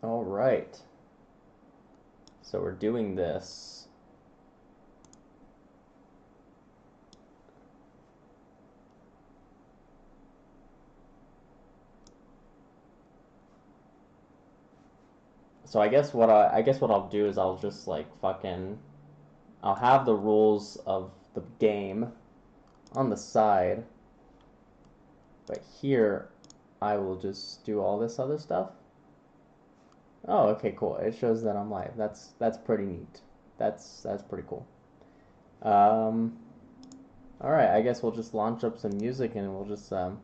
All right. So we're doing this. So I guess what I'll do is I'll just like I'll have the rules of the game on the side, but here I will just do all this other stuff. Oh, okay, cool. It shows that I'm live. That's pretty neat. That's pretty cool. All right. I guess we'll just launch up some music and we'll just I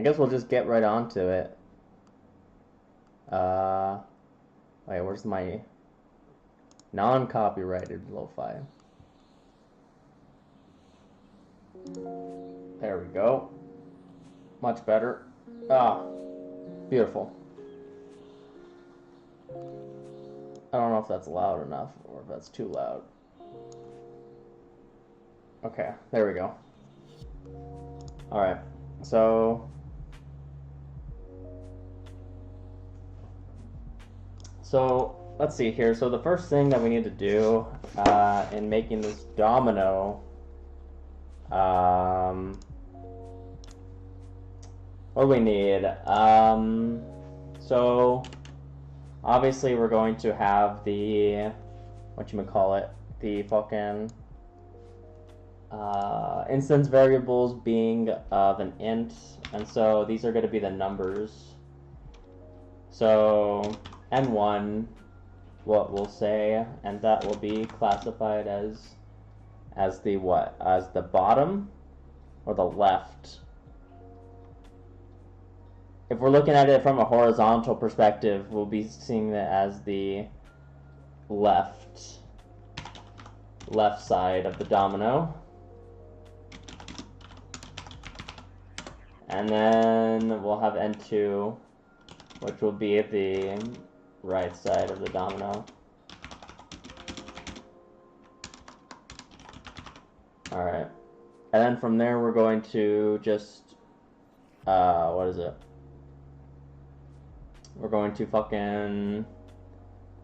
guess we'll just get right onto it. Wait, where's my non-copyrighted lo-fi? There we go. Much better. Ah, beautiful. I don't know if that's loud enough or if that's too loud. Okay, there we go. Alright, so let's see here. So the first thing that we need to do in making this domino, what do we need? So obviously we're going to have the, the fucking instance variables being of an int, and so these are going to be the numbers. So n1, what we'll say, and that will be classified as the what? As the bottom or the left? If we're looking at it from a horizontal perspective, we'll be seeing it as the left side of the domino. And then we'll have n2, which will be the right side of the domino. Alright. And then from there we're going to just, what is it? We're going to fucking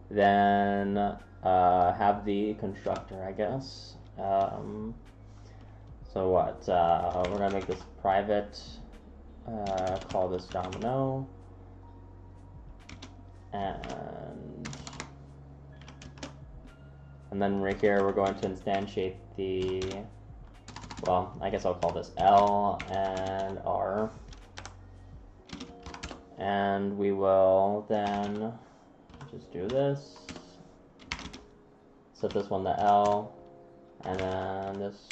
then have the constructor, I guess. So what? We're gonna make this private. Call this domino, and then right here we're going to instantiate the, well, I guess I'll call this L and R, and we will then just do this, set this one to L, and then this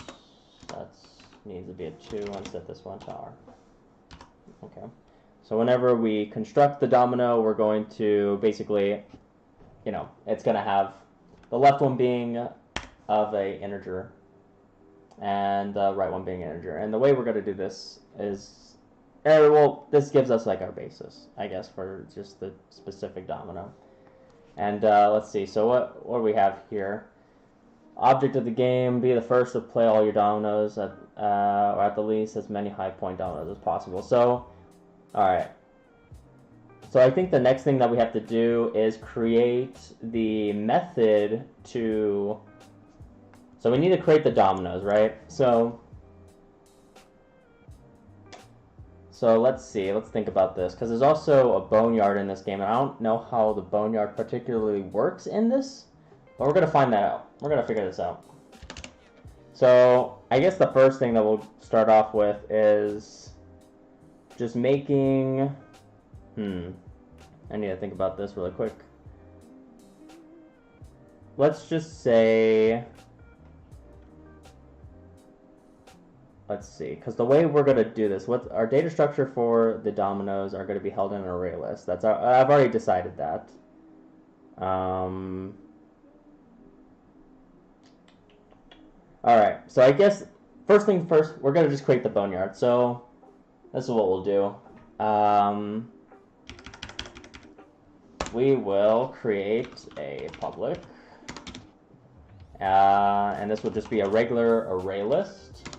needs to be a 2, and set this one to R. Okay, so whenever we construct the domino, we're going to basically, you know, it's going to have the left one being of a integer and the right one being an integer. And the way we're going to do this is, well, this gives us like our basis, I guess, for just the specific domino. And let's see, so what do we have here? Object of the game, be the first to play all your dominoes, or at the least as many high point dominoes as possible. So, alright. So I think the next thing that we have to do is create the method to... So we need to create the dominoes, right? So let's see, let's think about this, because there's also a boneyard in this game, and I don't know how the boneyard particularly works in this. But we're going to find that out. We're going to figure this out. So I guess the first thing that we'll start off with is just making... I need to think about this really quick. Let's just say... Let's see, because the way we're going to do this, what our data structure for the dominoes are going to be held in an array list. I've already decided that. Alright, so I guess first thing first, we're going to just create the boneyard. So this is what we'll do. We will create a public, and this will just be a regular array list.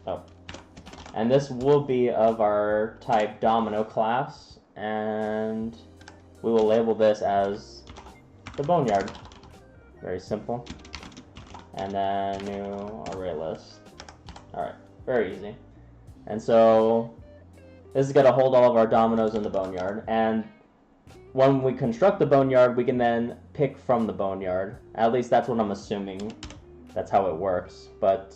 Oh, And this will be of our type domino class, and we will label this as the boneyard. Very simple. And then new array list. Alright, very easy. And so this is going to hold all of our dominoes in the boneyard. And when we construct the boneyard, we can then pick from the boneyard. At least that's what I'm assuming. That's how it works. But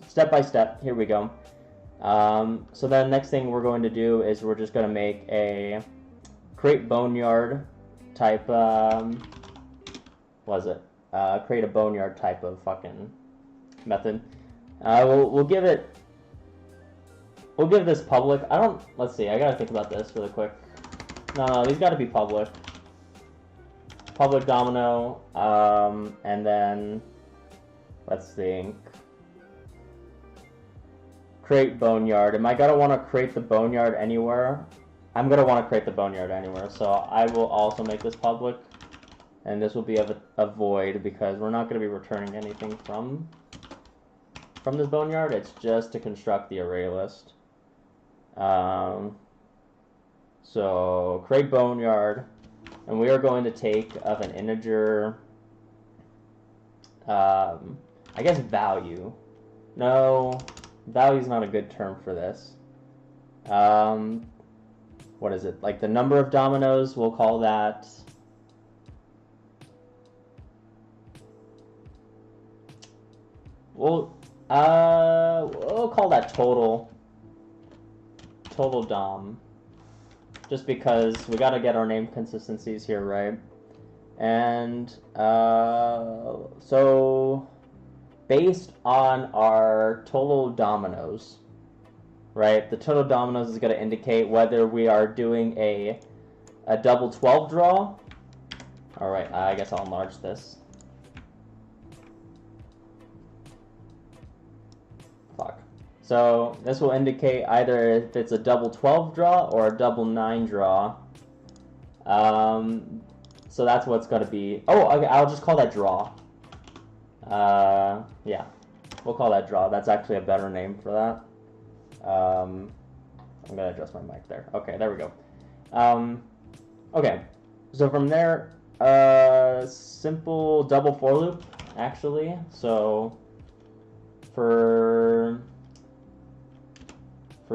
step by step, here we go. So the next thing we're going to do is we're just going to make a create boneyard type, what is it? Create a boneyard type of fucking method. We'll give this public. Let's see, I gotta think about this really quick. No, these gotta be public. Public domino, and then, let's think. Create boneyard. Am I gonna want to create the boneyard anywhere? I'm gonna want to create the boneyard anywhere, so I will also make this public. And this will be a void because we're not gonna be returning anything from this boneyard. It's just to construct the array list. So create boneyard, and we are going to take of an integer, I guess value. No, value is not a good term for this. What is it? Like the number of dominoes, we'll call that. We'll call that total dom. Just because we got to get our name consistencies here, right? And so based on our total dominoes, right? The total dominoes is going to indicate whether we are doing a double 12 draw. All right, I guess I'll enlarge this. Fuck. So this will indicate either if it's a double 12 draw or a double 9 draw. So that's what's going to be. Oh, okay, I'll just call that draw. Yeah, we'll call that draw. That's actually a better name for that. I'm going to adjust my mic there. Okay, there we go. Okay, so from there, simple double for loop, actually. So for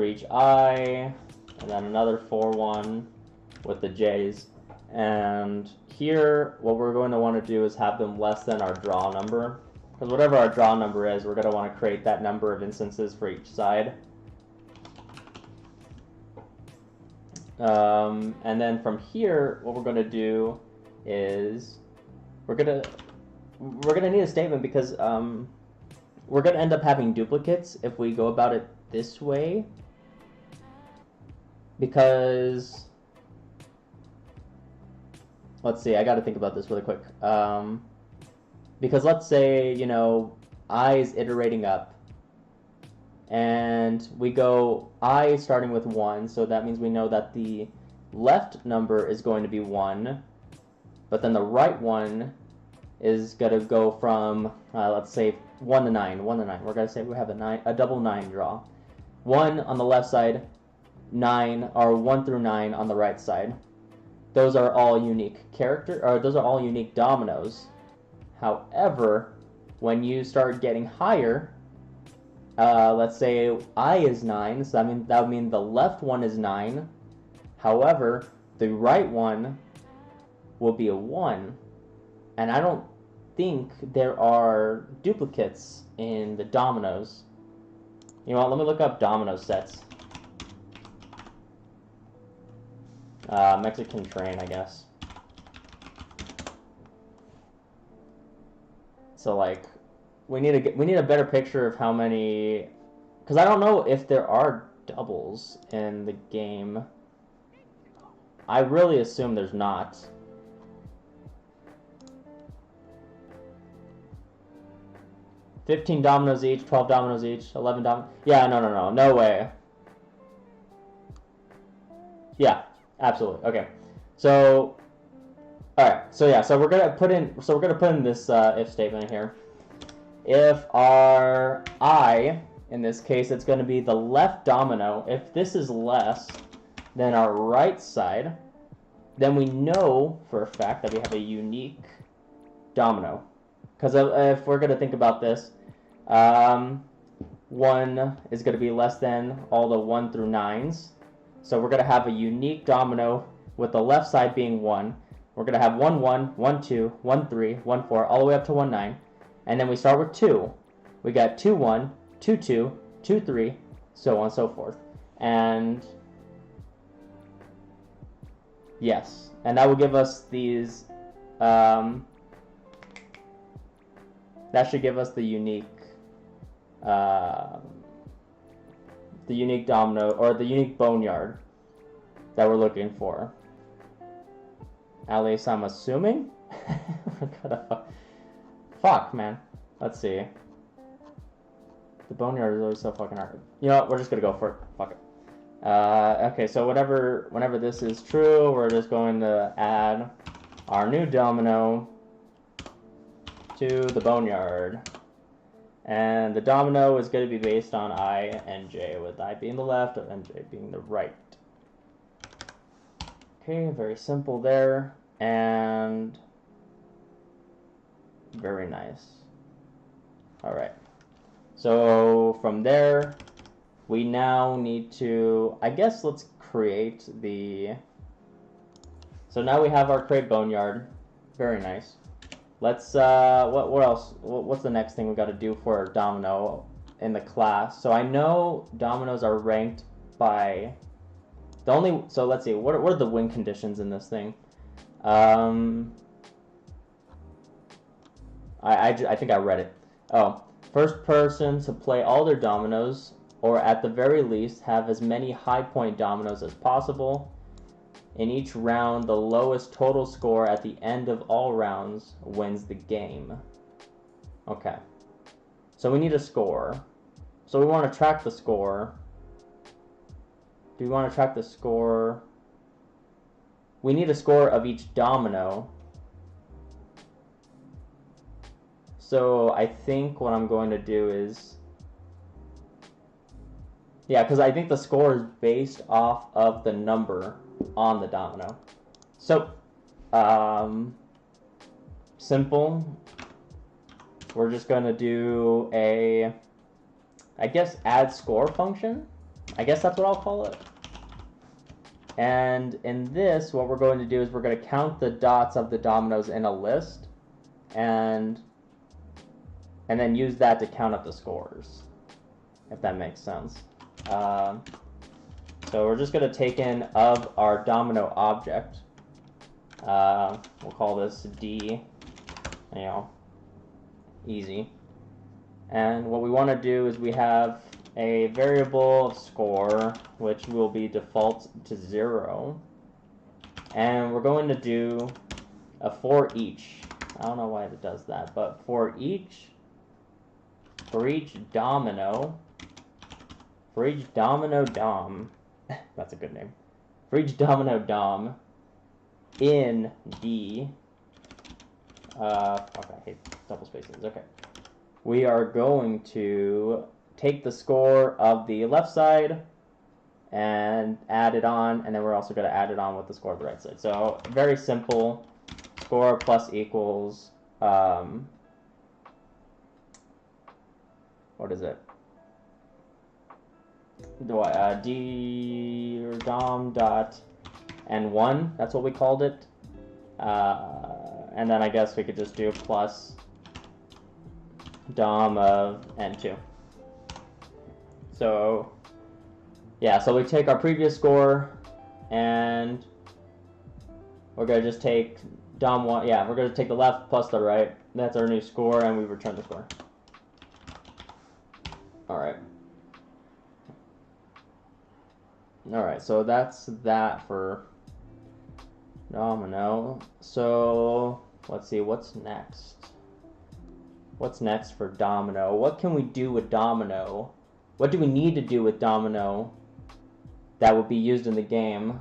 each I, and then another for one with the J's. And here, what we're going to want to do is have them less than our draw number. Because whatever our draw number is, we're going to want to create that number of instances for each side. And then from here, what we're going to do is we're going to need a statement because we're going to end up having duplicates if we go about it this way. Because let's see, I got to think about this really quick. Because let's say, you know, I is iterating up. And we go I starting with 1, so that means we know that the left number is going to be 1. But then the right one is going to go from, let's say, 1 to 9. 1 to 9. We're going to say we have a double 9 draw. 1 on the left side, 9, or 1 through 9 on the right side. Those are all unique those are all unique dominoes. However, when you start getting higher, let's say I is 9, so that would mean the left one is 9. However, the right one will be a 1. And I don't think there are duplicates in the dominoes. You know what, let me look up domino sets. Mexican train, I guess. So like, we need a better picture of how many, because I don't know if there are doubles in the game. I really assume there's not. $15 dominoes each, 12 dominoes each, 11 dominoes. Yeah, no way. Yeah, absolutely. Okay, so all right, so yeah, so we're gonna put in this if statement here. If our I In this case, it's going to be the left domino. If this is less than our right side, then we know for a fact that we have a unique domino. Because if we're going to think about this, 1 is going to be less than all the 1 through 9s. So we're going to have a unique domino with the left side being 1. We're going to have 1, 1, 1, 2, 1, 3, 1, 4, all the way up to 1, 9. And then we start with 2. We got 2, 1, 2, 2, 2, 3, so on and so forth. And yes, and that will give us these, that should give us the unique domino, or the unique boneyard that we're looking for. At least I'm assuming. Fuck, man. Let's see. The boneyard is always so fucking hard. You know what? We're just gonna go for it. Fuck it. Okay, so whenever this is true, we're just going to add our new domino to the boneyard. And the domino is going to be based on I and J, with I being the left and J being the right. Okay, very simple there. And very nice. Alright. So from there, we now need to, I guess let's create the, so now we have our create boneyard. Very nice. Let's, what else? What's the next thing we got to do for a domino in the class? So I know dominoes are ranked by, so let's see, what are the win conditions in this thing? I think I read it. Oh, first person to play all their dominoes, or at the very least have as many high point dominoes as possible. In each round, the lowest total score at the end of all rounds wins the game. Okay. So we need a score. So we want to track the score. Do we want to track the score? We need a score of each domino. So I think what I'm going to do is, yeah, because I think the score is based off of the number on the domino. So, simple. We're just going to do a, I guess, add score function. I guess that's what I'll call it. And in this, what we're going to do is we're going to count the dots of the dominoes in a list, and then use that to count up the scores, if that makes sense. So we're just going to take in of our domino object. We'll call this D, you know, easy. And what we want to do is we have a variable of score, which will be default to 0. And we're going to do a for each. I don't know why it does that, but for each domino, dom, that's a good name. For each domino dom in D, fuck, I hate double spaces. Okay. We are going to take the score of the left side and add it on, and then we're also going to add it on with the score of the right side. So very simple. Score plus equals, what is it? D or dom dot n1, that's what we called it. And then I guess we could just do plus dom of n2. So yeah, so we take our previous score and we're going to just take dom 1, yeah, we're going to take the left plus the right. That's our new score, and we return the score. Alright. Alright, so that's that for domino. So let's see, what's next? What's next for domino? What can we do with domino? What do we need to do with domino that would be used in the game?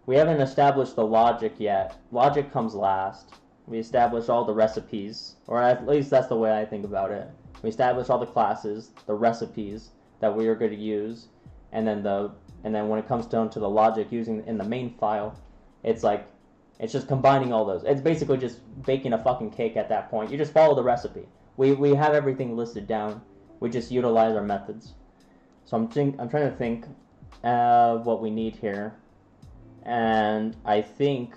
We haven't established the logic yet. Logic comes last. We established all the recipes, or at least that's the way I think about it. We establish all the classes, the recipes that we are going to use, and then when it comes down to the logic using in the main file, it's like it's just combining all those. It's basically just baking a fucking cake at that point. You just follow the recipe. We have everything listed down. We just utilize our methods. So I'm trying to think of what we need here, and I think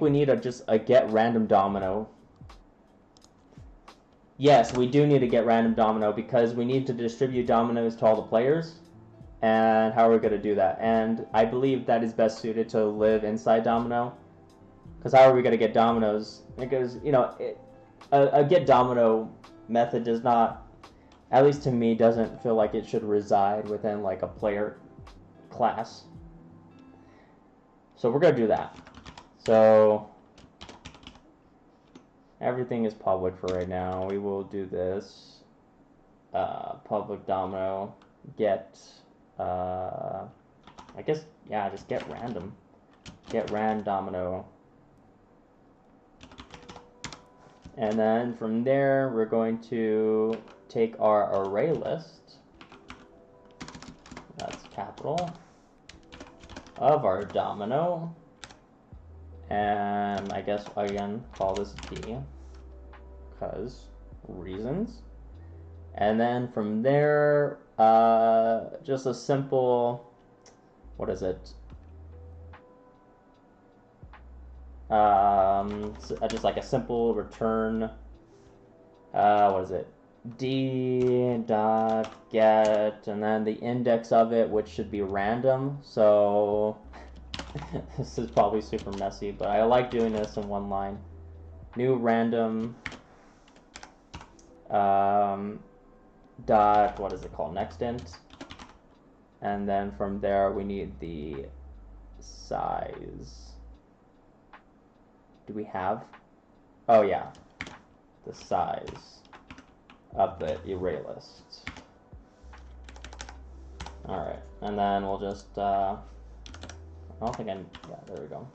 we need just a get random domino. Yes, we do need to get random domino because we need to distribute dominoes to all the players. And how are we going to do that? And I believe that is best suited to live inside domino. Because how are we going to get dominoes? Because, you know, a get domino method does not, at least to me, doesn't feel like it should reside within like a player class. So we're going to do that. So everything is public for right now. We will do this public domino get I guess, yeah, just get random domino, and then from there we're going to take our array list, that's capital, of our domino, and I guess again call this D because reasons. And then from there, just a simple, what is it? Just like a simple return, what is it? D dot get, and then the index of it, which should be random. So this is probably super messy, but I like doing this in one line. New random, dot, what is it called, next int, and then from there we need the size. Do we have, oh yeah, the size of the array list. Alright, and then we'll just I don't think yeah, there we go.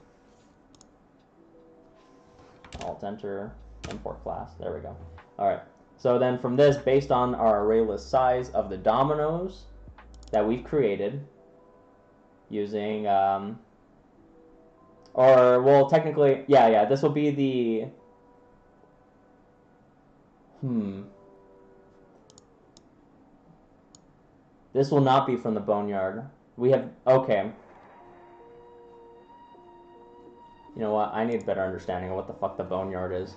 Alt enter, import class, there we go. Alright. So then from this, based on our array list size of the dominoes that we've created using, or, well, technically, yeah, this will be the, this will not be from the boneyard. We have, okay. You know what, I need a better understanding of what the fuck the boneyard is.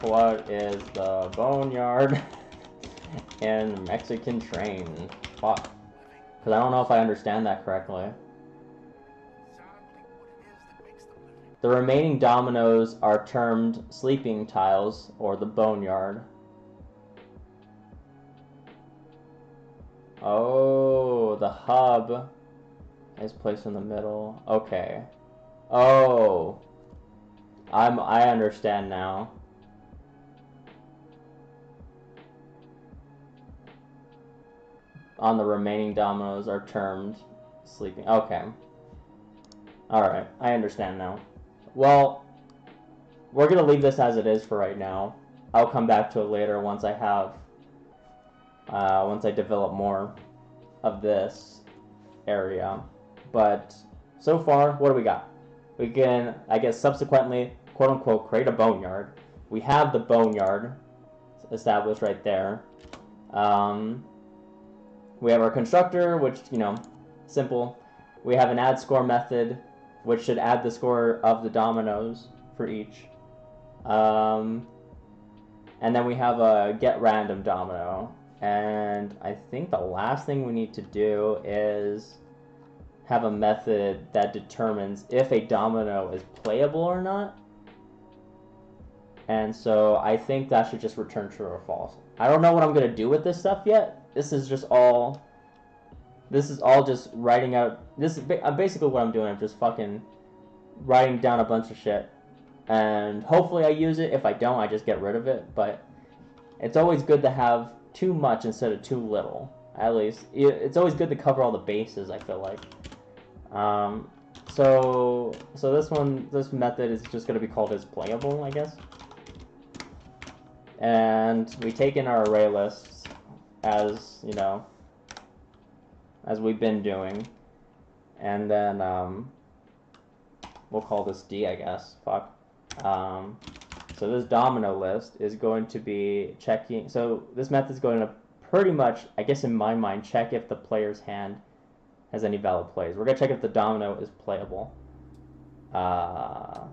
What is the boneyard in Mexican train? Fuck. Because I don't know if I understand that correctly. The remaining dominoes are termed sleeping tiles, or the boneyard. Oh, the hub is placed in the middle. Okay. Oh. I understand now. On the remaining dominoes are termed sleeping. Okay. Alright, I understand now. Well, we're going to leave this as it is for right now. I'll come back to it later once I have, once I develop more of this area. But so far, what do we got? We can, I guess, subsequently, quote-unquote, create a boneyard. We have the boneyard established right there. We have our constructor, which, you know, simple. We have an add score method, which should add the score of the dominoes for each. And then we have a get random domino. And I think the last thing we need to do is have a method that determines if a domino is playable or not. And so I think that should just return true or false. I don't know what I'm going to do with this stuff yet. This is all just writing out, this is basically what I'm doing. I'm just fucking writing down a bunch of shit. And hopefully I use it. If I don't, I just get rid of it. But it's always good to have too much instead of too little. At least, it's always good to cover all the bases, I feel like. So this method is just going to be called as playable, I guess. And we take in our array lists as, you know, as we've been doing. And then we'll call this D, I guess. Fuck. So this domino list is going to be checking. So this method is going to pretty much, I guess in my mind, check if the player's hand has any valid plays. We're going to check if the domino is playable. But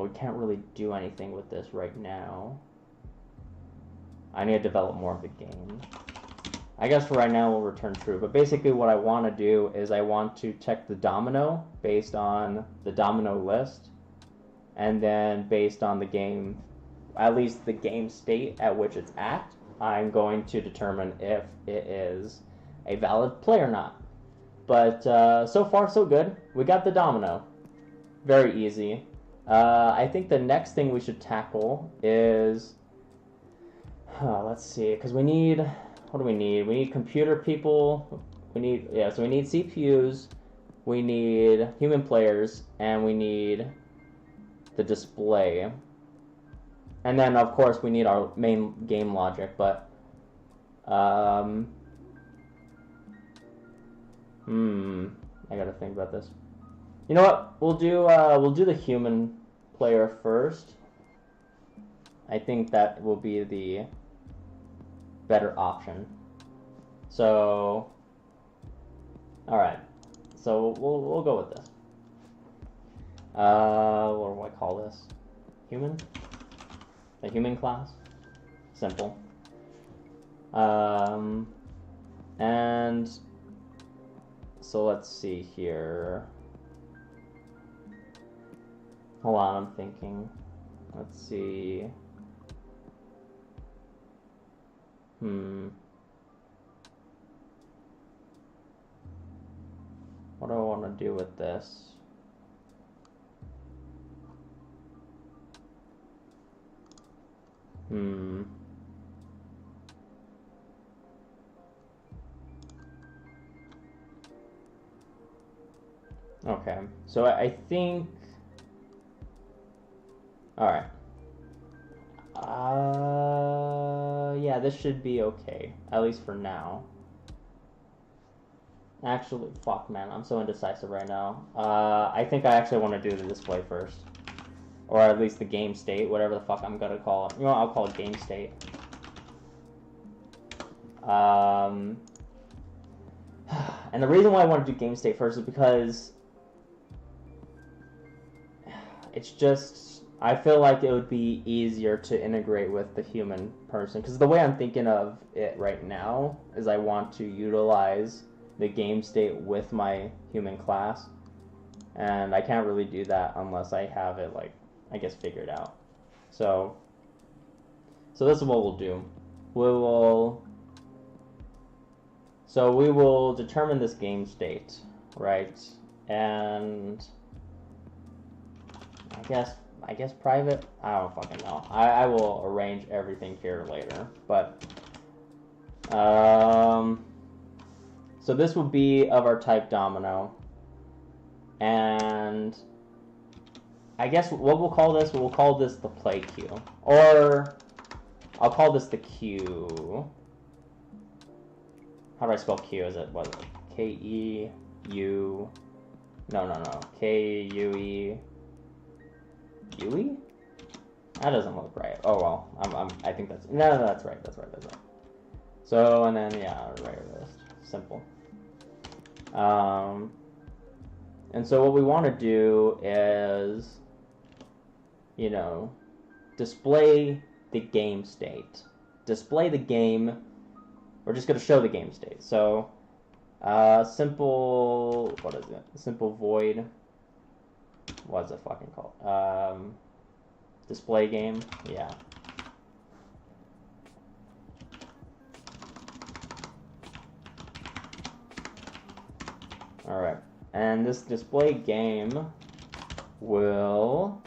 we can't really do anything with this right now. I need to develop more of the game. I guess for right now we'll return true. But basically what I want to do is I want to check the domino based on the domino list. And then based on the game, at least the game state at which it's at, I'm going to determine if it is a valid play or not. But so far so good. We got the domino. Very easy. I think the next thing we should tackle is... let's see, because we need... What do we need? We need computer people. We need... Yeah, so we need CPUs. We need human players. And we need the display. And then, of course, we need our main game logic, but... I gotta think about this. You know what? We'll do the human player first. I think that will be the better option. So, all right. So we'll go with this. What do I call this? Human? The human class? Simple. And so let's see here. Hold on, I'm thinking. Let's see. What do I want to do with this? Okay, so I think... Alright. Yeah, this should be okay. At least for now. Actually, fuck, man. I'm so indecisive right now. I think I actually want to do the display first. Or at least the game state, whatever the fuck I'm gonna call it. You know what, I'll call it game state. And the reason why I want to do game state first is because... It's just... I feel like it would be easier to integrate with the human person. Because the way I'm thinking of it right now is I want to utilize the game state with my human class. And I can't really do that unless I have it, like, I guess, figured out. So this is what we'll do. We will determine this game state, right? And I guess private? I don't fucking know. I will arrange everything here later. But, so this will be of our type domino. And I guess what we'll call this the play queue. Or I'll call this the queue. How do I spell queue? Is it, what is it? K-E-U... No. K-U-E... UE? That doesn't look right. Oh well, I think that's... No, that's right. So, and then, yeah, array list. Simple. And so what we want to do is, you know, display the game state. Display the game. We're just going to show the game state. So, simple, what is it? Simple void. What is it fucking called? Display game. Yeah. All right. And this display game will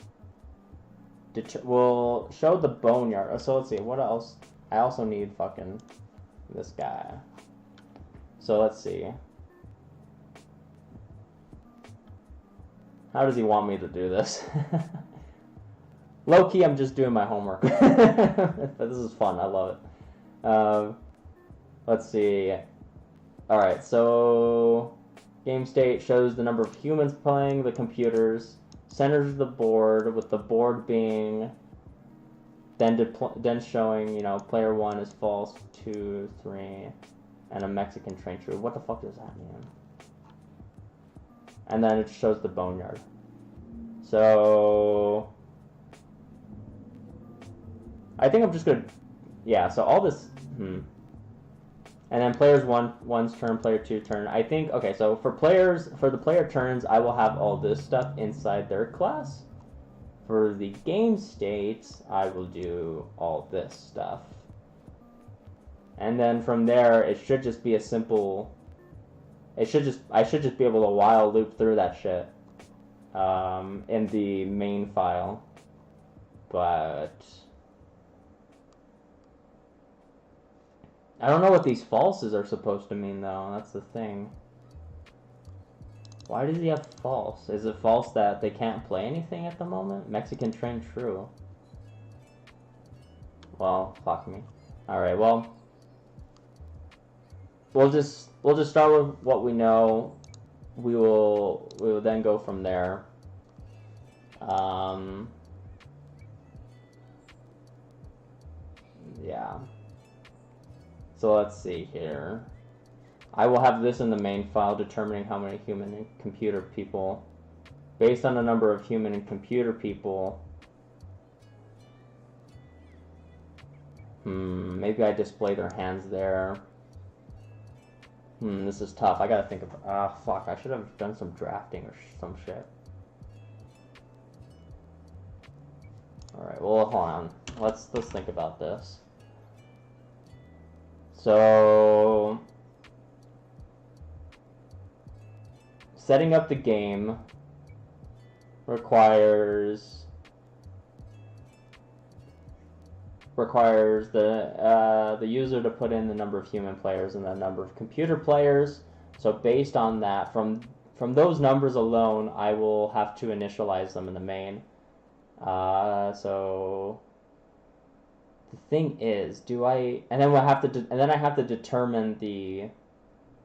show the boneyard. So let's see, what else? I also need fucking this guy. So let's see. How does he want me to do this? Low-key, I'm just doing my homework. This is fun. I love it. Let's see. Alright, so game state shows the number of humans playing the computers, centers the board, with the board being then showing, you know, player 1 is false, 2, 3, and a Mexican train true. What the fuck does that mean? And then it shows the boneyard. So I think I'm just gonna, yeah. So all this, and then players one's turn, player 2 turn. I think, okay. So for the player turns, I will have all this stuff inside their class. For the game states, I will do all this stuff. And then from there, it should just be a simple, I should just be able to while loop through that shit in the main file. But I don't know what these falses are supposed to mean, though. That's the thing. Why does he have false? Is it false that they can't play anything at the moment? Mexican train true. Well, fuck me. Alright, well, we'll just start with what we know. We will then go from there. Yeah. So let's see here. I will have this in the main file, determining how many human and computer people. Based on the number of human and computer people. Maybe I display their hands there. This is tough. I gotta think of. Fuck. I should have done some drafting or some shit. Alright, well, hold on. Let's think about this. So, setting up the game requires the user to put in the number of human players and the number of computer players. So based on that, from those numbers alone, I will have to initialize them in the main. So the thing is, and then I have to determine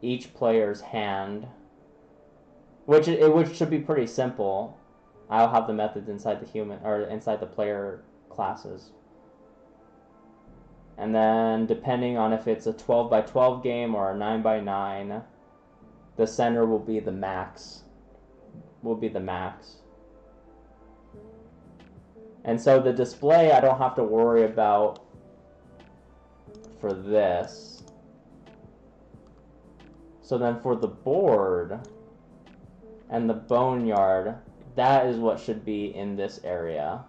each player's hand, which should be pretty simple. I'll have the methods inside the player classes. And then, depending on if it's a 12x12 game or a 9x9, the center will be the max. And so the display, I don't have to worry about for this. So then for the board and the boneyard, that is what should be in this area.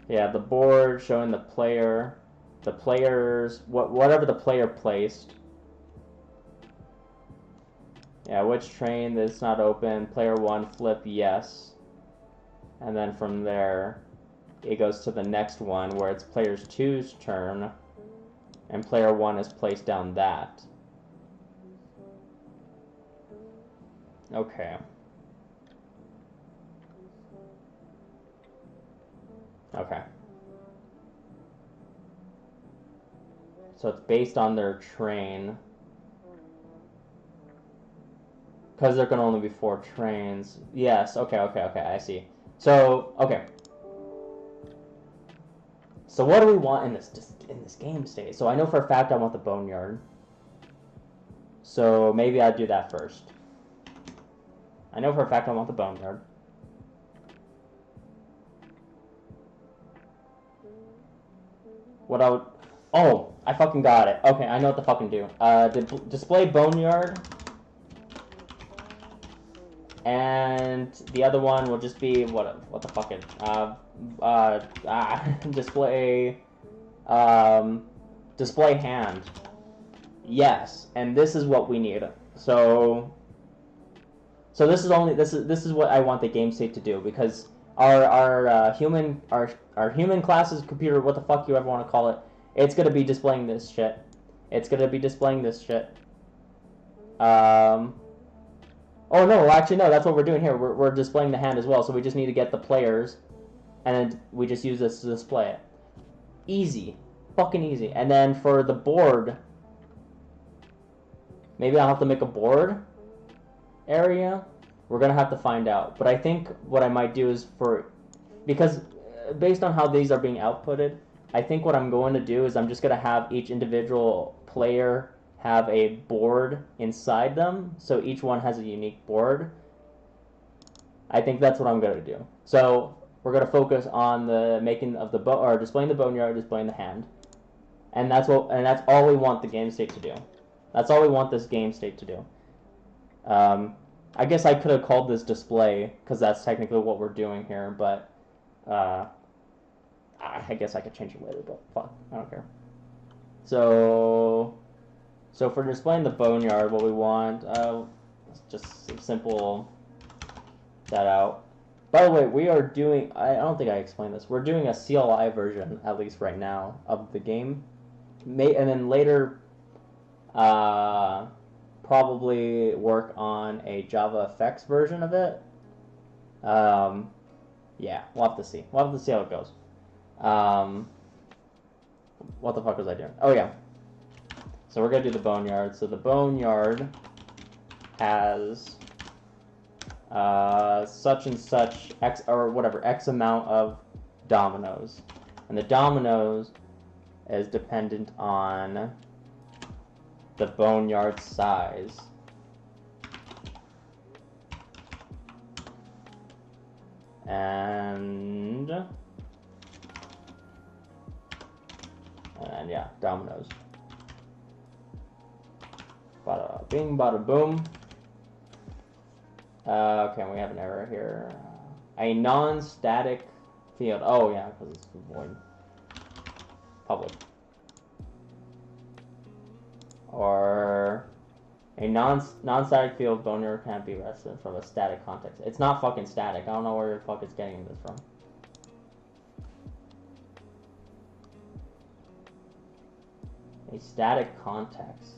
Yeah, the board showing the players, whatever the player placed. Yeah, which train that's not open, player 1 flip yes. And then from there, it goes to the next one where it's player 2's turn, and player 1 is placed down that. Okay. Okay. So it's based on their train. Because there can only be 4 trains. Yes, okay, I see. So, okay. So what do we want in this game state? So I know for a fact I want the boneyard. So maybe I'd do that first. I know for a fact I want the boneyard. Oh, I fucking got it. Okay, I know what to fucking do. Display boneyard. And the other one will just be, what the fuck it, display hand. Yes, and this is what we need. So, So this is what I want the game state to do, because our human class's computer, what the fuck you ever want to call it, it's gonna be displaying this shit. It's gonna be displaying this shit. Oh no, actually no, that's what we're doing here. We're displaying the hand as well, so we just need to get the players, and then we just use this to display it. Easy. Fucking easy. And then for the board, maybe I'll have to make a board area. We're gonna have to find out. But I think what I might do is because based on how these are being outputted, I think what I'm going to do is I'm just gonna have each individual player have a board inside them, so each one has a unique board. I think that's what I'm gonna do. So we're gonna focus on the making of the or displaying the boneyard, displaying the hand, and that's all we want the game state to do. That's all we want this game state to do. I guess I could have called this display, because that's technically what we're doing here, but I guess I could change it later, but fuck, I don't care. So for displaying the boneyard, what we want, just simple that out. By the way, we are doing, I don't think I explained this, we're doing a CLI version, at least right now, of the game. And then later, probably work on a Java effects version of it. Yeah, we'll have to see. We'll have to see how it goes. What the fuck was I doing? Oh yeah. So we're gonna do the boneyard. So the boneyard has such and such X or whatever X amount of dominoes, and the dominoes is dependent on the boneyard size. And yeah, dominoes. Bada bing, bada boom. Okay, we have an error here. A non-static field. Oh yeah, because it's void. Public. Or a non-static field boneyard can't be rested from a static context. It's not fucking static. I don't know where the fuck it's getting this from. A static context.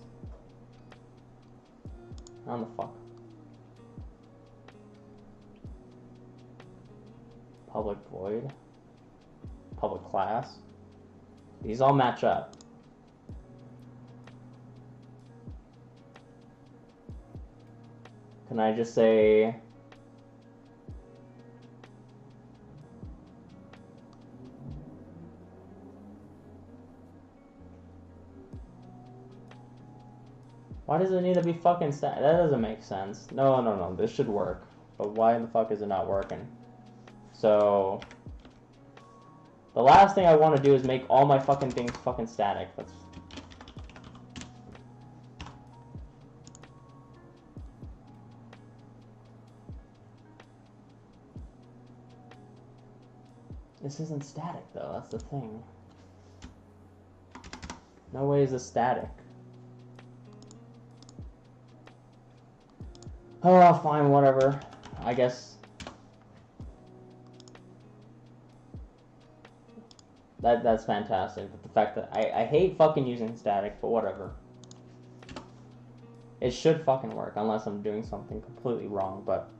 How the fuck? Public void. Public class. These all match up. Can I just say why does it need to be fucking static? That doesn't make sense. No, this should work. But why in the fuck is it not working? So the last thing I want to do is make all my fucking things fucking static. That's This isn't static, though. That's the thing. No way is this static. Oh, fine, whatever. I guess that's fantastic. But the fact that I hate fucking using static, but whatever. It should fucking work, unless I'm doing something completely wrong, but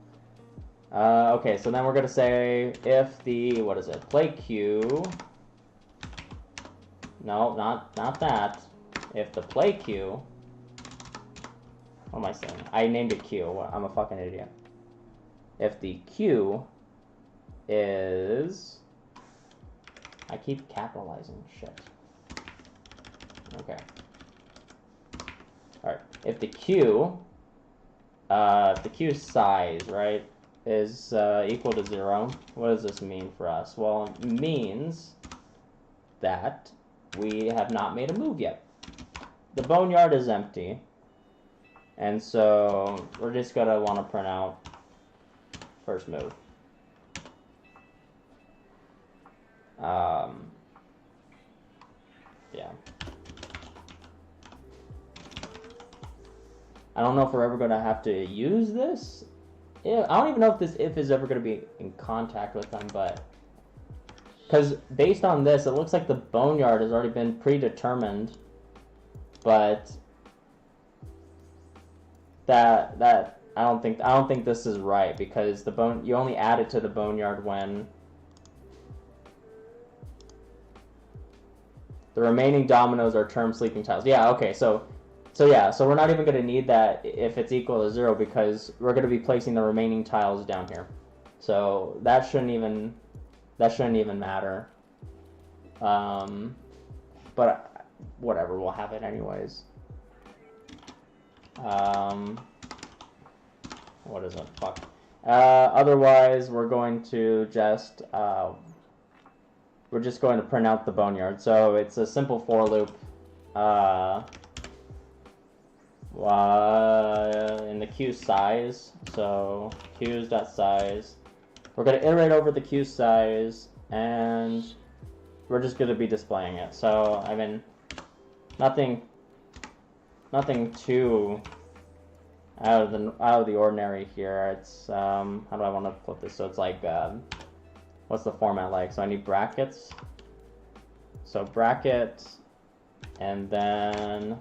okay, so then we're gonna say if the, what is it, play queue, no, not that, if the play queue, what am I saying? I named it queue, I'm a fucking idiot. If the queue is, I keep capitalizing shit. Okay. Alright, if the queue size, right, is equal to 0, what does this mean for us? Well, it means that we have not made a move yet. The boneyard is empty, and so we're just gonna want to print out first move. Yeah. I don't know if we're ever gonna have to use this I don't even know if this if is ever going to be in contact with them, but because based on this, it looks like the boneyard has already been predetermined, but that I don't think this is right, because you only add it to the boneyard when the remaining dominoes are termed sleeping tiles. Yeah, okay, so we're not even going to need that if it's equal to 0, because we're going to be placing the remaining tiles down here. So that shouldn't even matter. But whatever, we'll have it anyways. What is it? Fuck. Otherwise, we're going to just print out the boneyard. So it's a simple for loop. In the queue size, so queues.size, we're going to iterate over the queue size, and we're just going to be displaying it. So I mean, nothing too out of the ordinary here. It's how do I want to put this? So it's like what's the format like? So I need brackets. So bracket, and then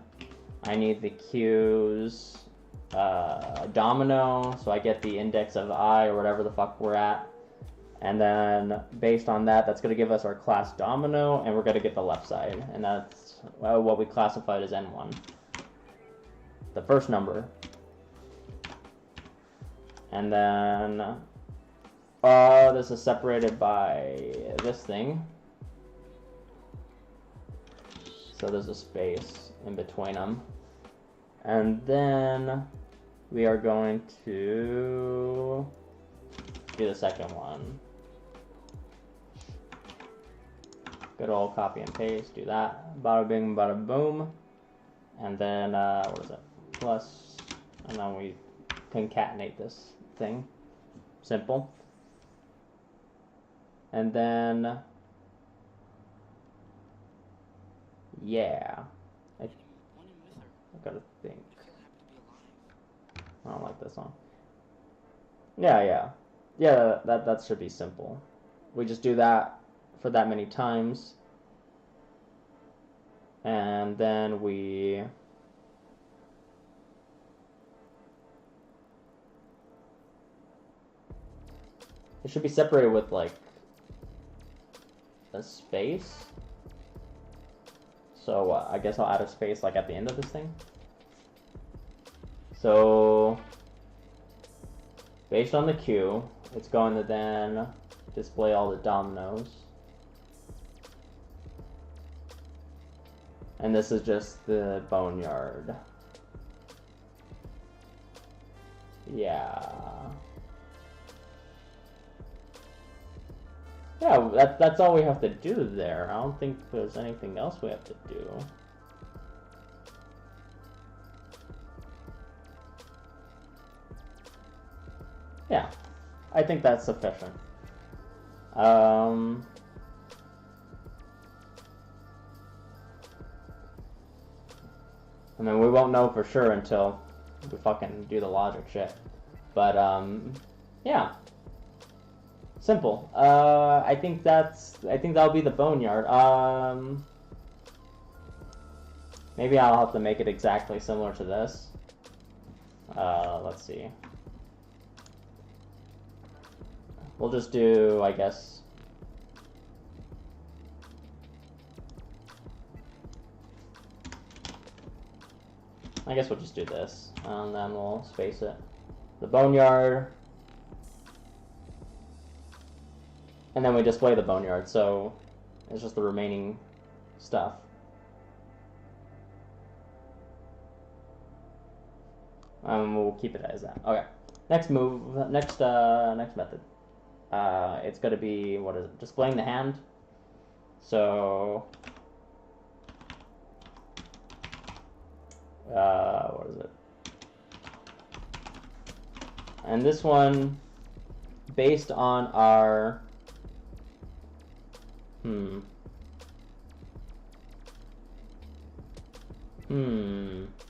I need the queues domino, so I get the index of I or whatever the fuck we're at, and then based on that, that's going to give us our class domino, and we're going to get the left side, and that's what we classified as N1, the first number. And then this is separated by this thing, so there's a space in between them. And then we are going to do the second one. Good old copy and paste, do that. Bada bing, bada boom. And then, what is it? Plus, and then we concatenate this thing. Simple. And then, yeah. I gotta think. I don't like this one. Yeah, that should be simple. We just do that for that many times, and then it should be separated with like a space. So I guess I'll add a space like at the end of this thing. So based on the queue, it's going to then display all the dominoes. And this is just the boneyard. Yeah. Yeah, that's all we have to do there. I don't think there's anything else we have to do. Yeah, I think that's sufficient. I mean, we won't know for sure until we fucking do the logic shit. But, yeah. Simple. I think that'll be the boneyard. Maybe I'll have to make it exactly similar to this. Let's see. We'll just do, I guess, we'll just do this, and then we'll space it. The boneyard, and then we display the boneyard, so it's just the remaining stuff. We'll keep it as that. Okay. Next method. It's going to be, what is it? Displaying the hand. So, what is it? And this one, based on our,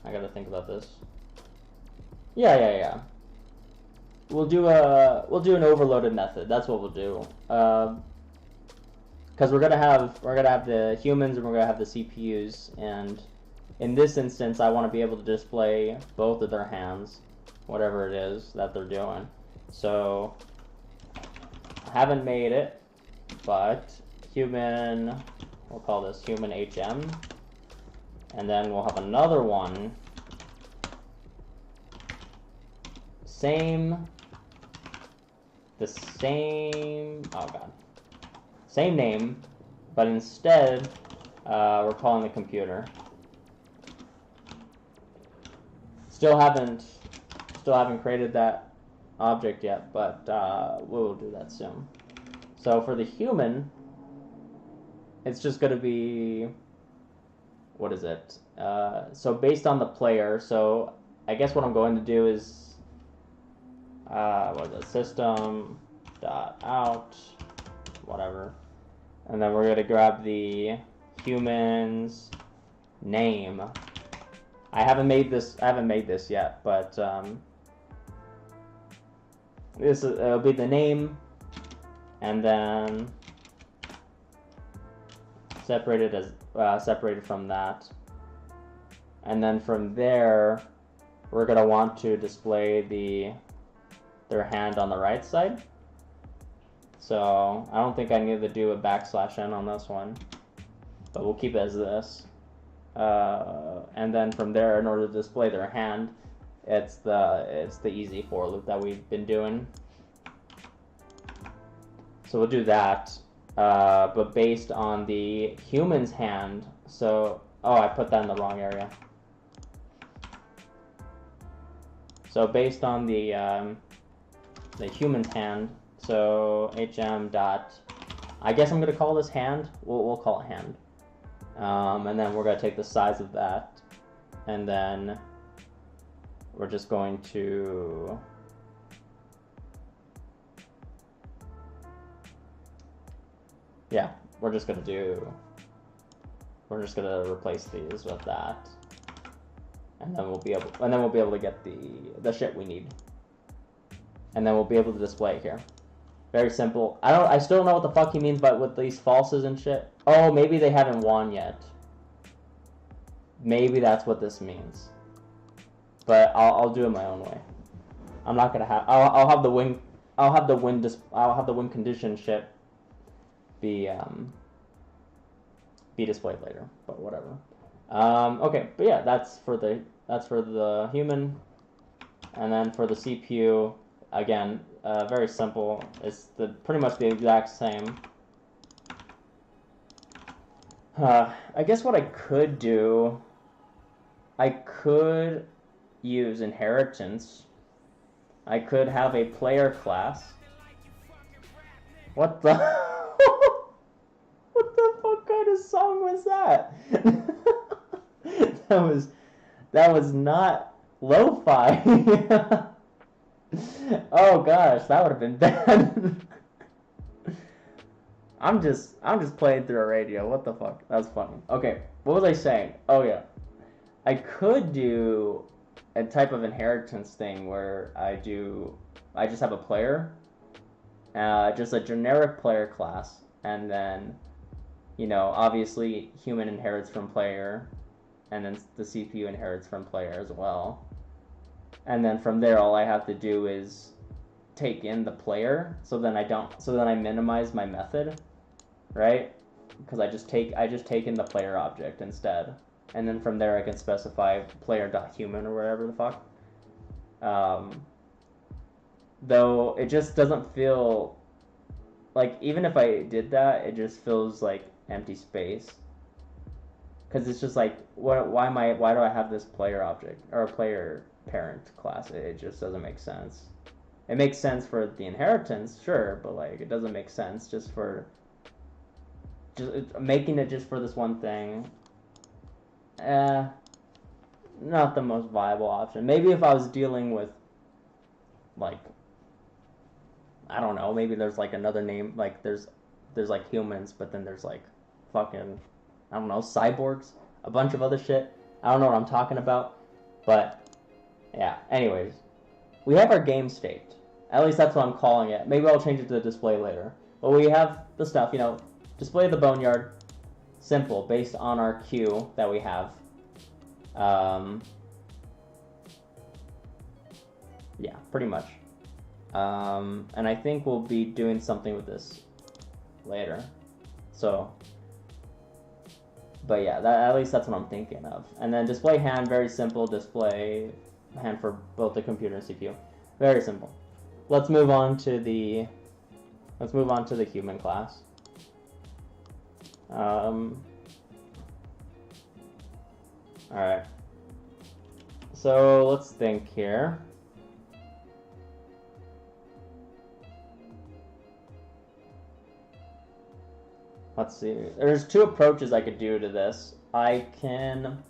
I gotta think about this. Yeah. we'll do an overloaded method. That's what we'll do. Because we're gonna have the humans and we're gonna have the CPUs, and in this instance, I want to be able to display both of their hands, whatever it is that they're doing. So I haven't made it, but human, we'll call this human HM, and then we'll have another one, same name, but instead we're calling the computer. Still haven't created that object yet, but we'll do that soon. So for the human, it's just going to be, what is it? So based on the player, so I guess what I'm going to do is, what is it? System.out, whatever. And then we're going to grab the human's name. I haven't made this yet, but it'll be the name, and then separated from that, and then from there we're gonna want to display their hand on the right side. So I don't think I need to do a \n on this one, but we'll keep it as this. And then from there, in order to display their hand, it's the easy for loop that we've been doing. So we'll do that, but based on the human's hand. So I put that in the wrong area. So based on the human's hand. So hm dot, I guess I'm gonna call this hand. We'll call it hand. And then we're going to take the size of that, and then we're just going to we're just going to replace these with that, and then we'll be able to get the shit we need, and then we'll be able to display it here. Very simple. I still don't know what the fuck he means, but with these falses and shit. Oh, maybe they haven't won yet. Maybe that's what this means. But I'll do it my own way. I'm not gonna have. I'll have the win condition shit be displayed later. But whatever. Okay, but yeah, that's for the human, and then for the CPU, again. Very simple. It's pretty much the exact same. I guess what I could do, I could use inheritance. I could have a player class. What the? What the fuck kind of song was that? That was not lo-fi. Oh gosh, that would have been bad. I'm just playing through a radio. What the fuck? That was funny. Okay, what was I saying? Oh yeah, I could do a type of inheritance thing where I just have a player, just a generic player class, and then, obviously human inherits from player, and then the CPU inherits from player as well. And then from there, all I have to do is take in the player, so then I minimize my method, right? Because I just take in the player object instead, and then from there I can specify player.human or whatever the fuck. Though it just doesn't feel like, even if I did that, it just feels like empty space. Because it's just like, why do I have this player object or a player parent class? It just doesn't make sense. It makes sense for the inheritance, sure, but like it doesn't make sense just making it just for this one thing. Not the most viable option. Maybe if I was dealing with, like, I don't know, maybe there's like another name, like there's like humans, but then there's like fucking, I don't know, cyborgs, a bunch of other shit. I don't know what I'm talking about, but yeah, anyways, we have our game state, At least that's what I'm calling it. Maybe I'll change it to display later. But we have the stuff, you know, display the boneyard. Simple, based on our queue that we have. Yeah, pretty much. And I think we'll be doing something with this later. So, but yeah, at least that's what I'm thinking of. And then display hand, very simple. Display hand for both the computer and CPU. Very simple. Let's move on to the human class. Alright. So let's think here. Let's see. There's two approaches I could do to this. I can...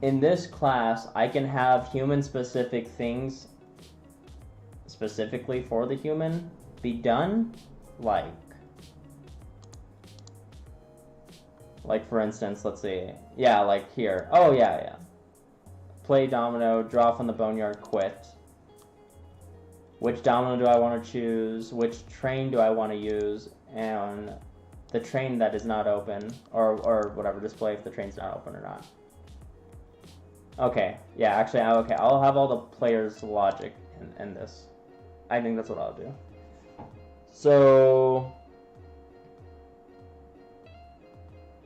In this class, I can have human-specific things specifically for the human be done, like for instance, let's see. Yeah, like here. Oh, yeah. Play domino, draw from the boneyard, quit. Which domino do I want to choose? Which train do I want to use? And the train that is not open, or whatever, display if the train's not open or not. Okay, yeah, actually, okay, I'll have all the players' logic in this. I think that's what I'll do. So,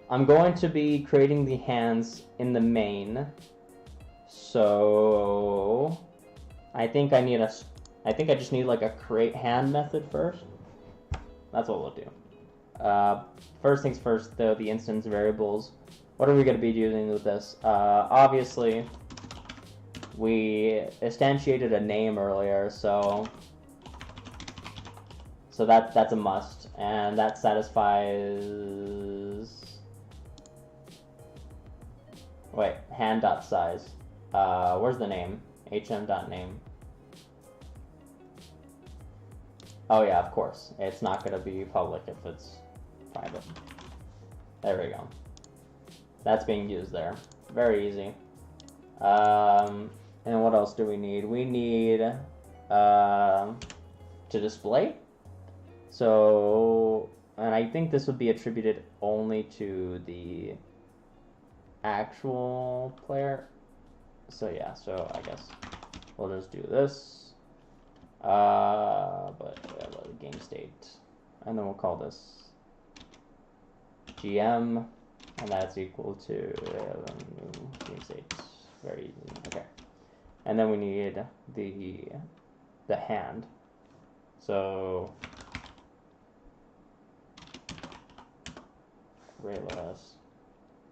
I'm going to be creating the hands in the main. So, I think I just need like a create hand method first. That's what we'll do. First things first, though, the instance variables. What are we going to be using with this? Obviously, we instantiated a name earlier, so that's a must, and that satisfies. Wait, hand.size. Where's the name? hm.name. Oh yeah, of course. It's not going to be public if it's private. There we go. That's being used there. Very easy. And what else do we need? We need to display. So, and I think this would be attributed only to the actual player. So yeah, so I guess we'll just do this. But game state, and then we'll call this GM. And that's equal to game state. Very easy. Okay. And then we need the hand. So arrayless.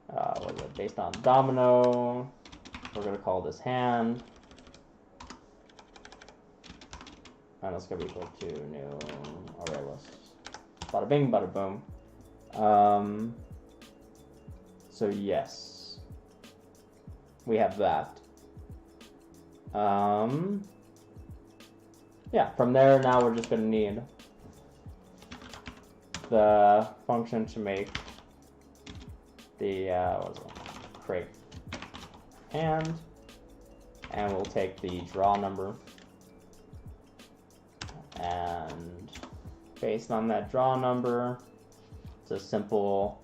What is it? Based on domino. We're gonna call this hand. And it's gonna be equal to new arrayless. Bada bing, bada boom. So yes, we have that. Yeah, from there now we're just gonna need the function to make the create hand, and we'll take the draw number, and based on that draw number, it's a simple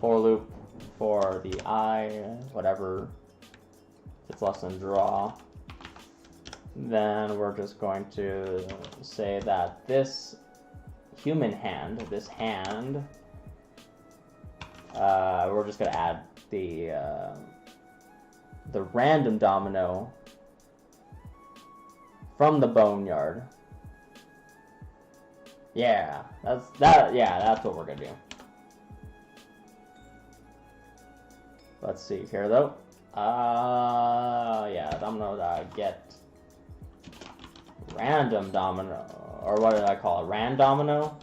for loop for the I, whatever, if it's less than draw. Then we're just going to say that this human hand, we're just going to add the random domino from the boneyard. Yeah, that's what we're going to do. Let's see here though. Yeah, domino get random domino, or what did I call it? Rand domino.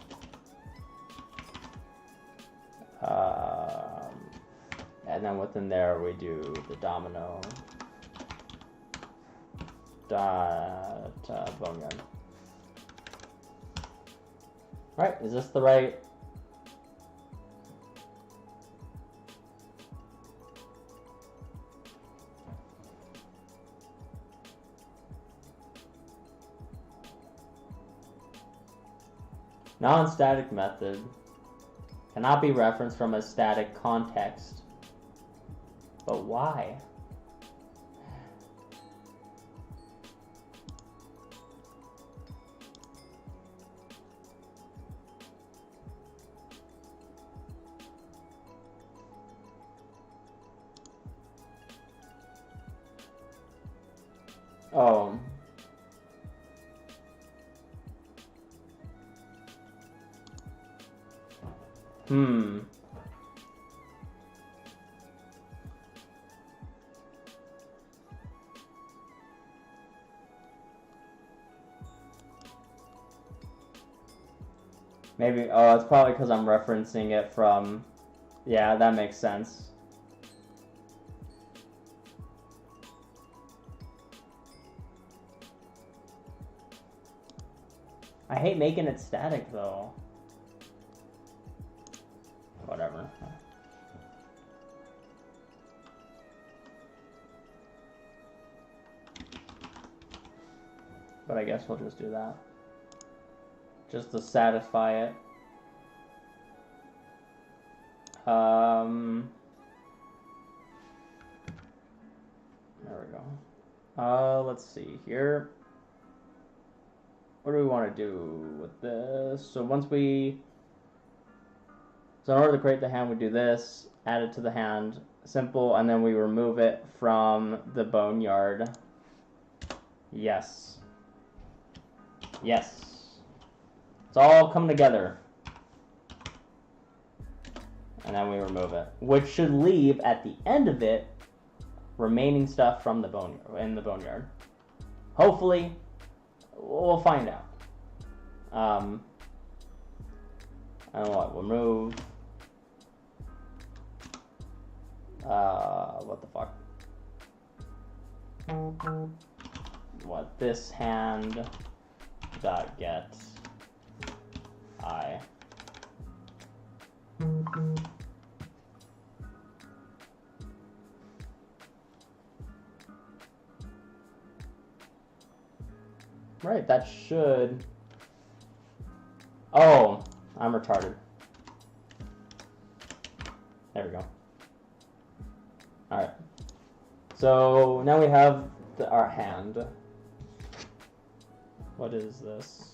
And then within there we do the domino dot boneyard. All right, is this the right? Non-static method cannot be referenced from a static context. But why? Oh. Maybe, oh, it's probably because I'm referencing it from, yeah, that makes sense. I hate making it static, though. Whatever. But I guess we'll just do that. Just to satisfy it. There we go. Let's see here. What do we want to do with this? So in order to create the hand, we do this, add it to the hand, simple, and then we remove it from the boneyard. Yes. Yes. It's all come together. And then we remove it, which should leave at the end of it remaining stuff from the boneyard. Hopefully, we'll find out. And what? Remove. What the fuck? What? This hand dot get I. Right, that should. Oh, I'm retarded. There we go. Alright. So now we have our hand. What is this?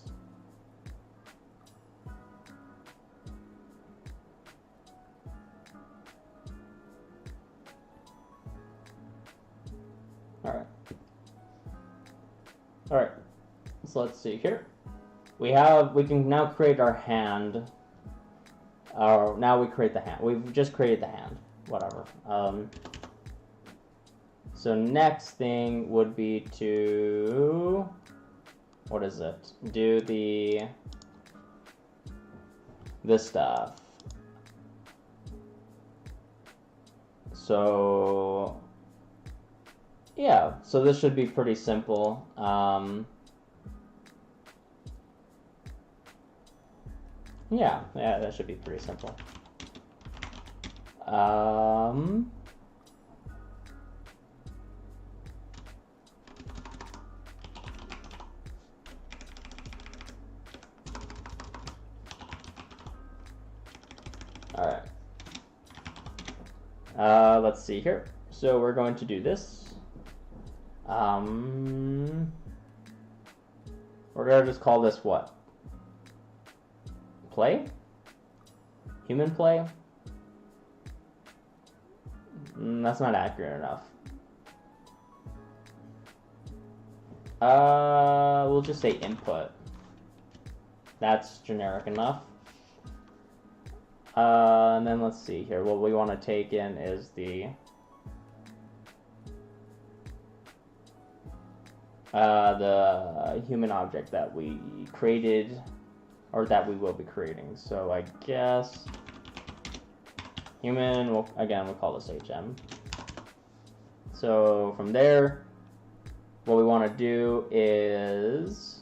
Alright. So let's see here. We can now create our hand. Now we create the hand. We've just created the hand. Whatever. So next thing would be to, what is it? Do this stuff. So yeah, so this should be pretty simple. Yeah, that should be pretty simple. Alright. Let's see here. So we're going to do this. We're going to just call this what? Play? Human play? That's not accurate enough. We'll just say input. That's generic enough. And then let's see here. What we want to take in is the human object that we created, or that we will be creating. So I guess human, we'll call this HM. So from there, what we want to do is,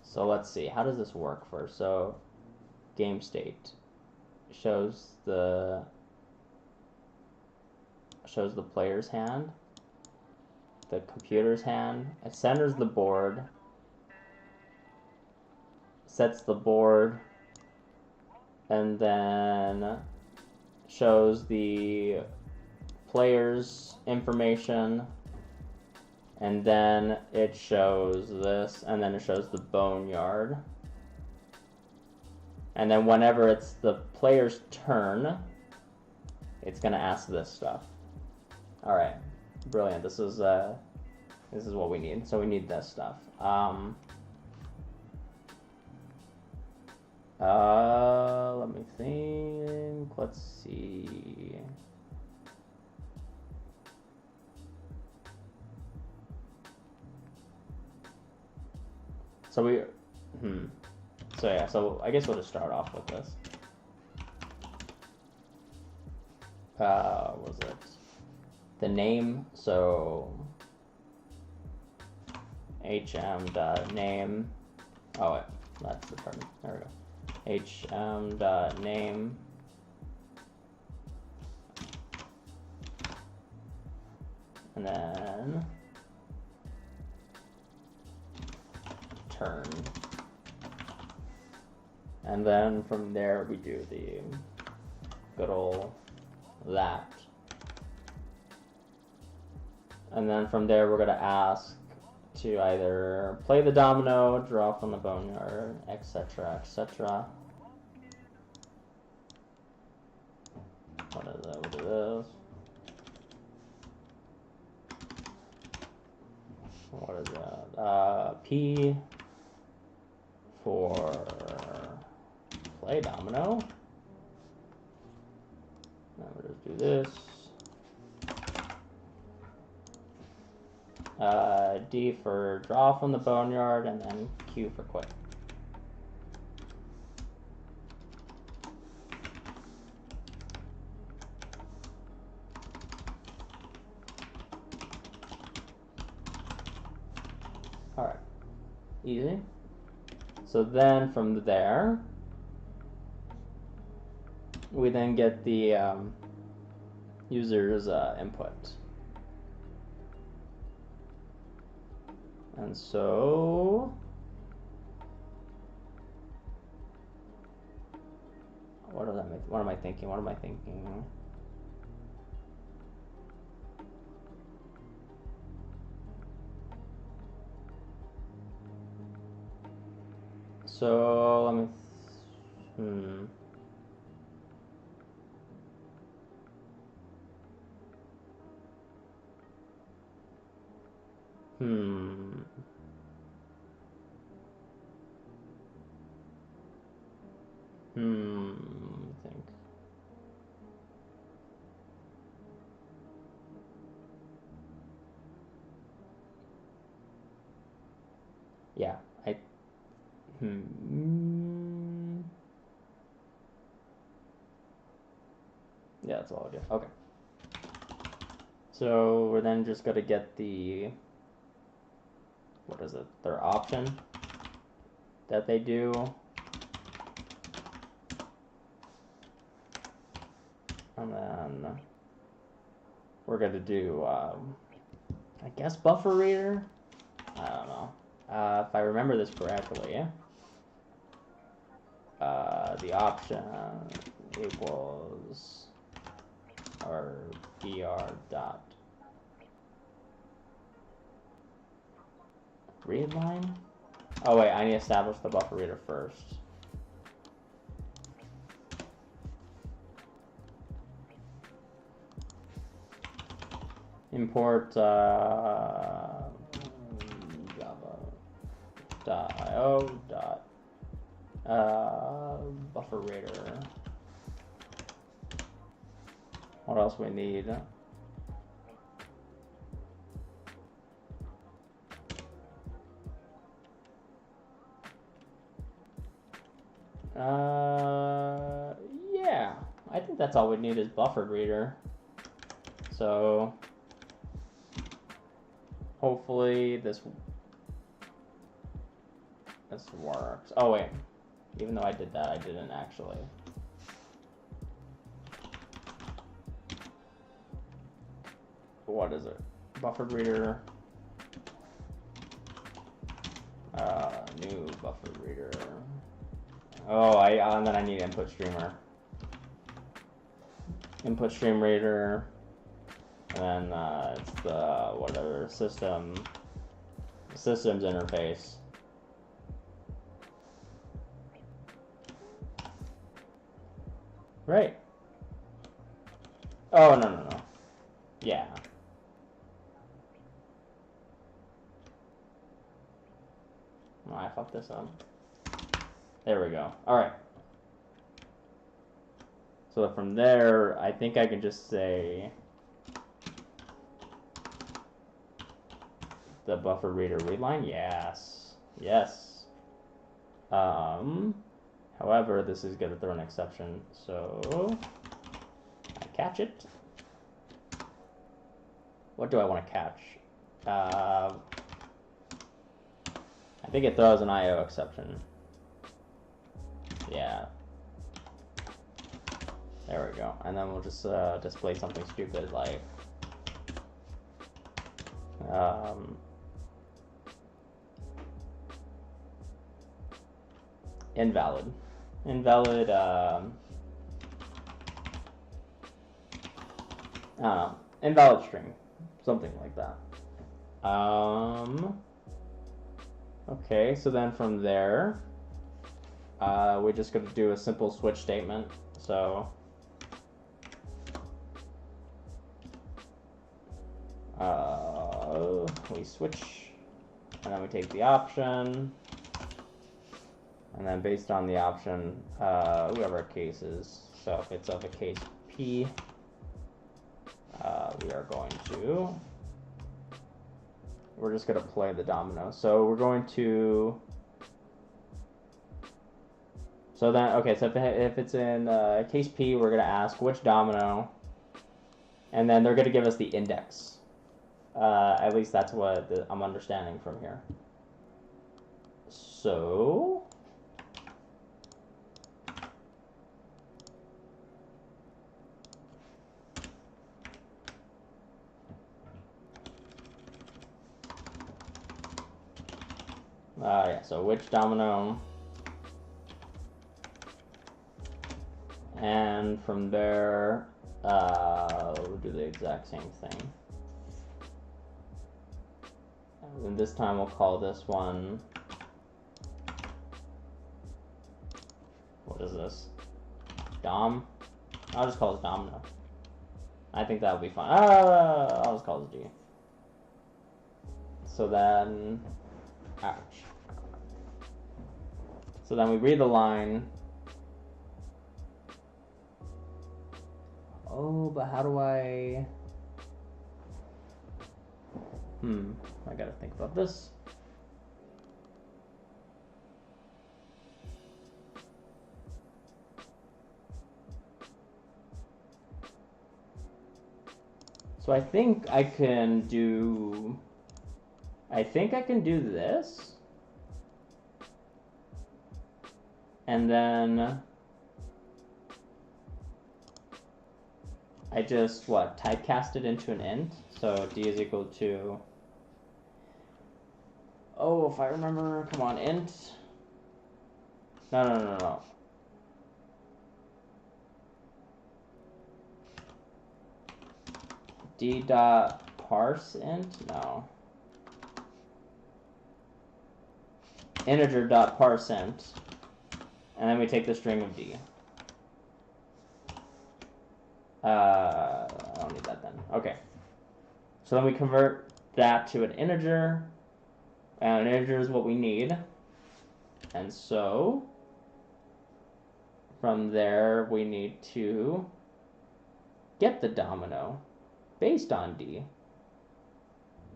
so let's see, how does this work first? So game state shows the player's hand. the computer's hand. It centers the board, sets the board, and then shows the player's information, and then it shows this, and then it shows the boneyard. And then whenever it's the player's turn, it's gonna ask this stuff. All right, brilliant. This is what we need. So we need this stuff. Let me think. Let's see. So So yeah, so I guess we'll just start off with this. Was it the name? So hm.name. Oh wait, that's the term. There we go. hm.name. And then turn. And then from there we do the good old that. And then from there we're going to ask to either play the domino, draw from the boneyard, etc., etc. What is it? What is this? What is that? P for play domino. Now we'll just do this. D for draw from the boneyard, and then Q for quit. Alright, easy. So then from there, we then get the user's input. And so what does that make? What am I thinking? What am I thinking? So let me think. Yeah, yeah, that's all I do. Okay. So we're then just gonna get the, what is it? Their option that they do. And then we're gonna do, I guess, buffer reader? I don't know. If I remember this correctly, the option equals our br dot read line. Oh wait, I need to establish the buffer reader first. Import java.io buffer reader. What else we need? Yeah, I think that's all we need is buffered reader. So hopefully this works. Oh wait, even though I did that, I didn't actually. What is it? Buffered reader new buffer reader. Oh, and then I need input streamer. Input stream reader, and then it's the whatever systems interface. Right. Oh, no. Yeah. Oh, I fucked this up. There we go. Alright. So from there, I think I can just say the buffer reader read line. Yes. Yes. However, this is going to throw an exception, so I catch it. What do I want to catch? I think it throws an IO exception. Yeah. There we go. And then we'll just display something stupid like invalid. Invalid, I don't know, invalid string. Something like that. Okay, so then from there, we're just going to do a simple switch statement. So, we switch, and then we take the option, and then based on the option, whoever our case is. So if it's of a case P, we are going to, we're just going to play the domino. So we're going to, so then, okay, so if it's in case P, we're going to ask which domino, and then they're going to give us the index. At least that's what I'm understanding from here. So, yeah, so which domino, and from there, we'll do the exact same thing. And this time we'll call this one, what is this? Dom? I'll just call this domino. I think that'll be fine. I'll just call this D. So then, ouch. So then we read the line. Oh, but how do I... I gotta think about this. So I think I can do this. And then I just, typecast it into an int. So D is equal to, oh, if I remember, come on, int. No. D dot parse int? No. Integer dot parse int. And then we take the string of D. I don't need that then. Okay. So then we convert that to an integer. And an integer is what we need. And so, from there, we need to get the domino based on D.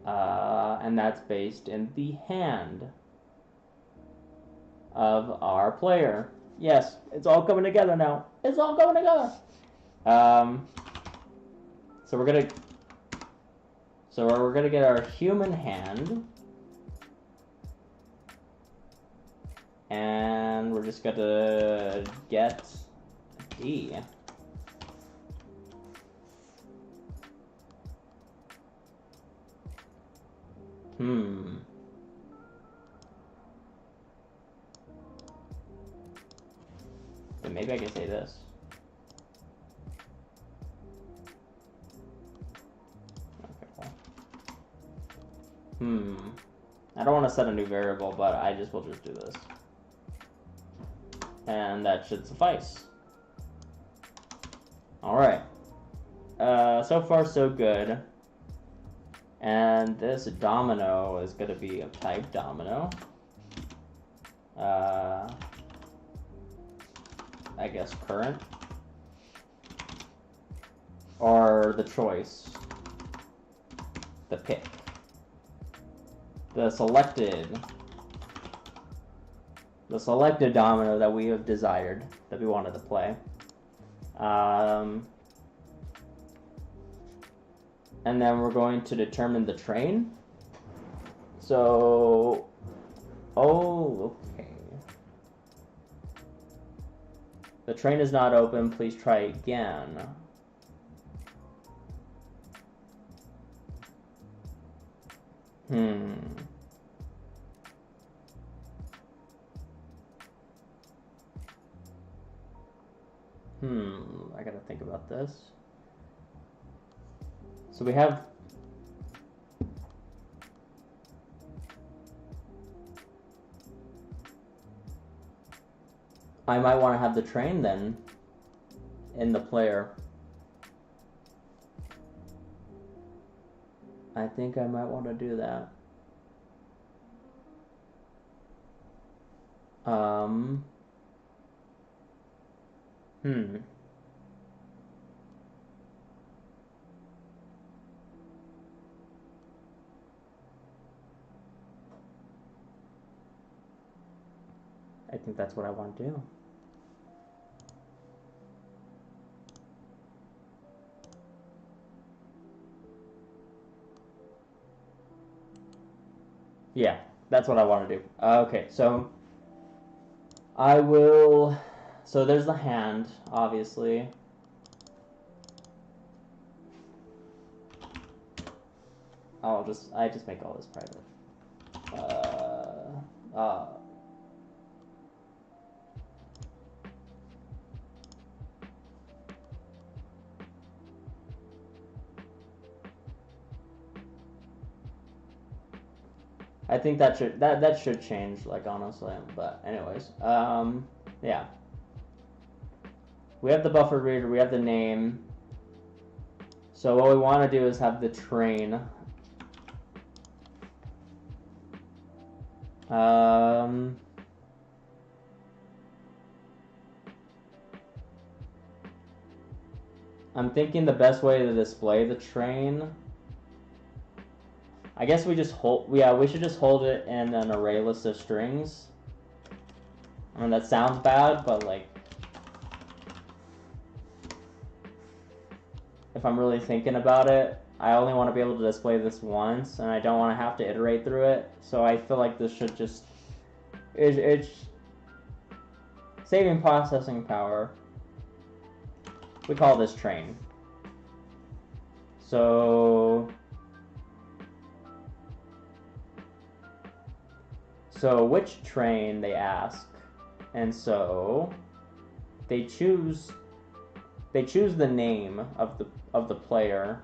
And that's based in the hand of our player. Yes, it's all coming together now. It's all coming together. So we're gonna get our human hand, and we're just gonna get D. Wait, maybe I can say this. Okay, cool. I don't want to set a new variable, but I just will just do this. And that should suffice. Alright. So far so good. And this domino is going to be of type domino. I guess current. Or the choice. The pick. The selected domino that we have desired, that we wanted to play. And then we're going to determine the train. So, okay. The train is not open, please try again. I gotta think about this. So we have I might want to have the train then in the player. I think I might want to do that. I think that's what I want to do. Yeah, that's what I want to do. Okay, so I will... So there's the hand, obviously. I just make all this private. I think that should change, like, honestly, but anyways, yeah. We have the buffer reader, we have the name. So what we want to do is have the train. I'm thinking the best way to display the train, I guess we just we should just hold it in an array list of strings. I mean, that sounds bad, but like, if I'm really thinking about it, I only want to be able to display this once, and I don't want to have to iterate through it. So I feel like this should just, it's saving processing power. We call this train. So which train, they ask, and so they choose the name of the player.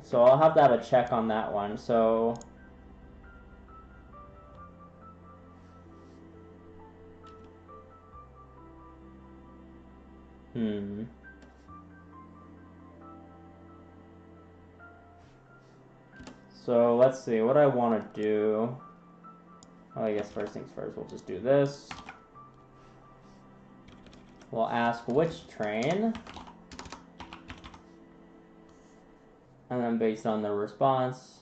So I'll have that a check on that one. So So let's see what I want to do. Well, I guess first things first, we'll just do this. We'll ask which train. And then based on the response,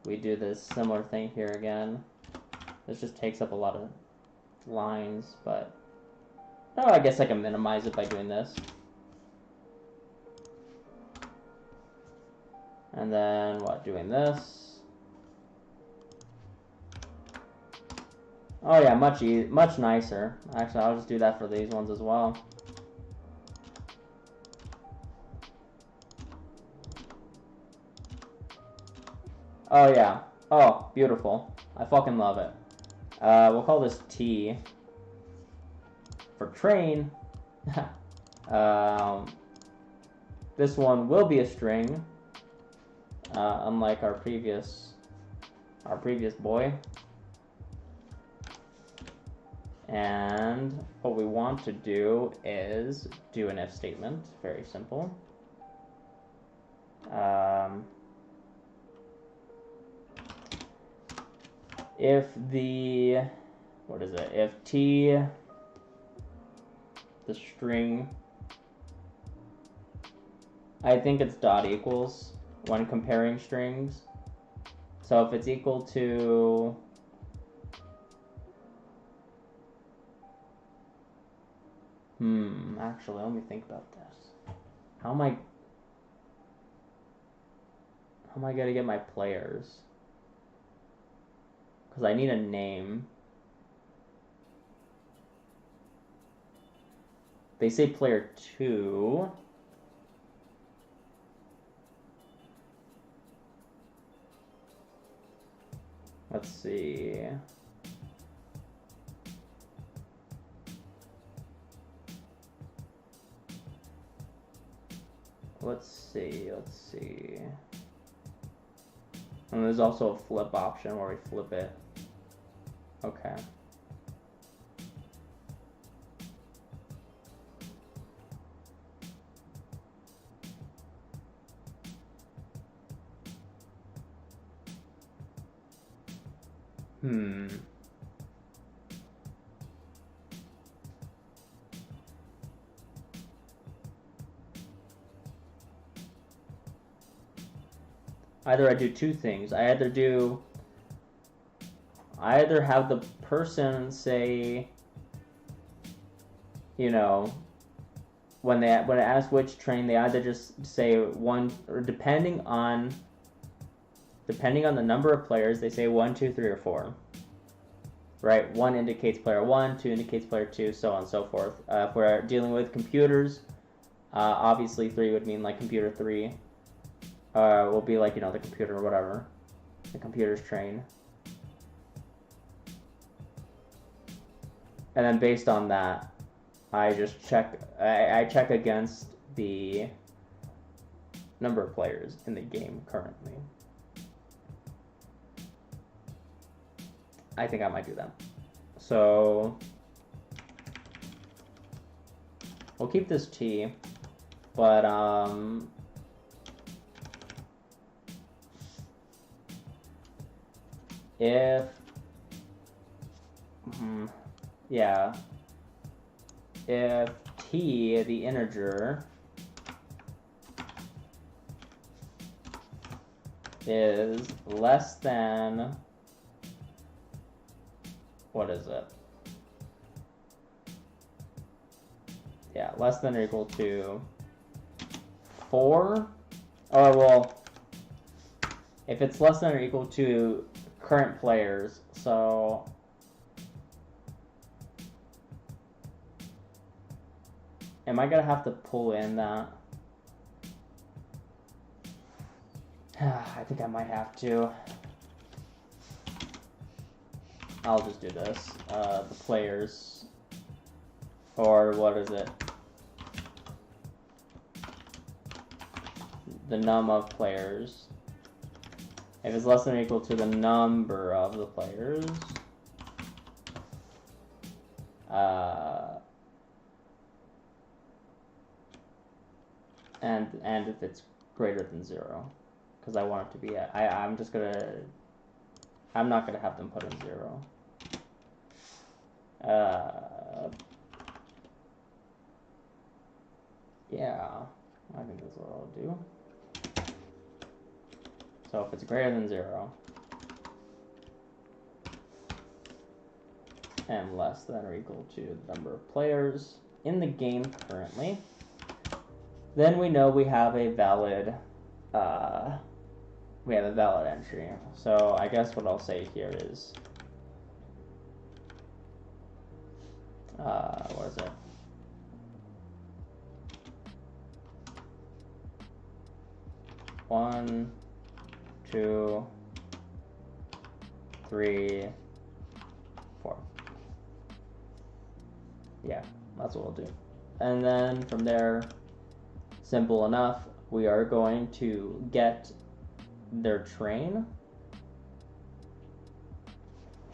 we do this similar thing here again. This just takes up a lot of lines, but I guess I can minimize it by doing this. And then doing this. Oh yeah, much nicer. Actually, I'll just do that for these ones as well. Oh yeah. Oh, beautiful. I fucking love it. We'll call this T. for train, this one will be a string, unlike our previous boy. And what we want to do is do an if statement. Very simple. If the, what is it? If t, the string, I think it's dot equals when comparing strings. So if it's equal to, actually, let me think about this. How am I gonna get my players? Because I need a name. They say player 2. Let's see. Let's see. And there's also a flip option where we flip it. Okay. Either I do two things. I either have the person say, you know, when it asks which train, they either just say one, or depending on the number of players, they say 1, 2, 3, or 4. Right? 1 indicates player 1, 2 indicates player 2, so on and so forth. If we're dealing with computers, obviously 3 would mean like computer 3. Will be like, you know, the computer or whatever. The computer's train. And then based on that, I just check, I check against the number of players in the game currently. I think I might do that. So we'll keep this T, but if if T, the integer, is less than, what is it? Yeah, less than or equal to 4, or well, if it's less than or equal to current players, so am I gonna have to pull in that? I think I might have to. I'll just do this. The players, or what is it? The num of players. If it's less than or equal to the number of the players, and if it's greater than 0, because I want it to be at, I'm not gonna have them put in 0. Yeah, I think that's what I'll do. So if it's greater than 0 and less than or equal to the number of players in the game currently, then we know we have a valid entry. So I guess what I'll say here is what is it? One, 2, 3, 4. Yeah, that's what we'll do. And then from there, simple enough, we are going to get their train.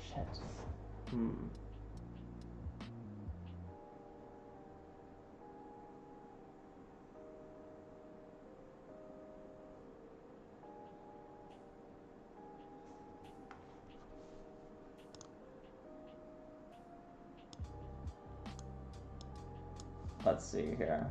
Shit. Let's see here.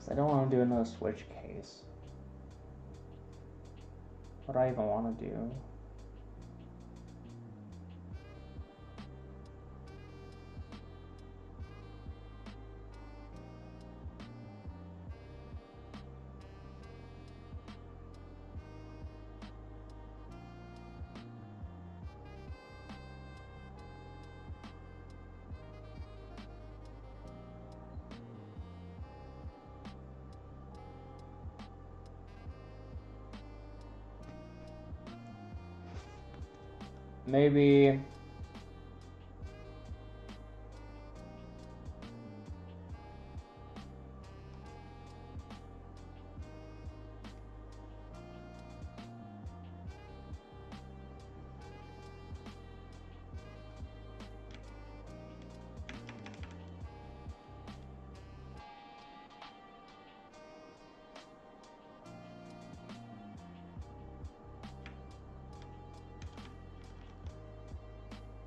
I don't want to do another switch case. What do I even want to do? Maybe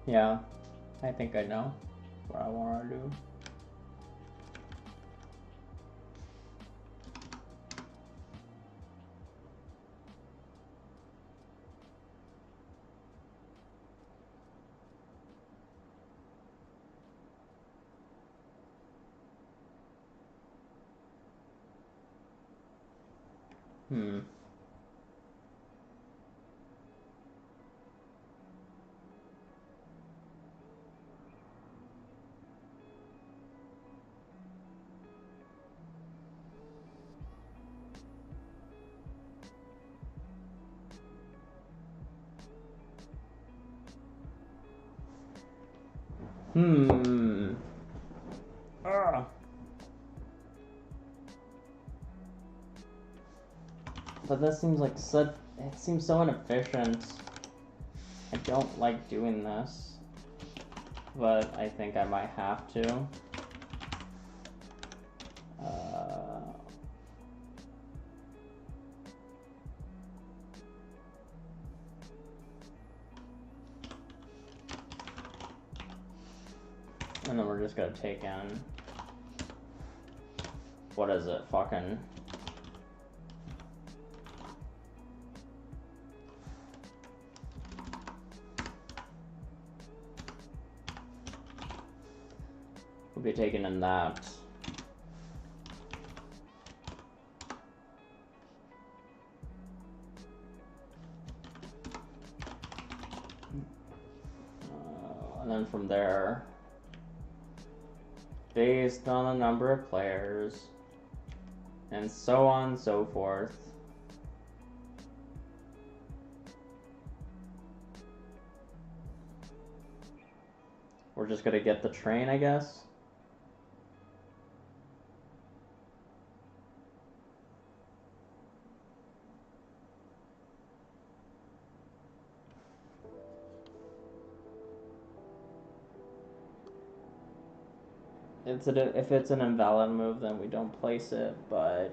yeah, I think I know what I want to do. But this seems like such. It seems so inefficient. I don't like doing this, but I think I might have to. And then we're just gonna take in. What is it? Fucking. We'll be taking in that. And then from there, based on the number of players, and so on and so forth. We're just gonna get the train, I guess. If it's an invalid move, then we don't place it, but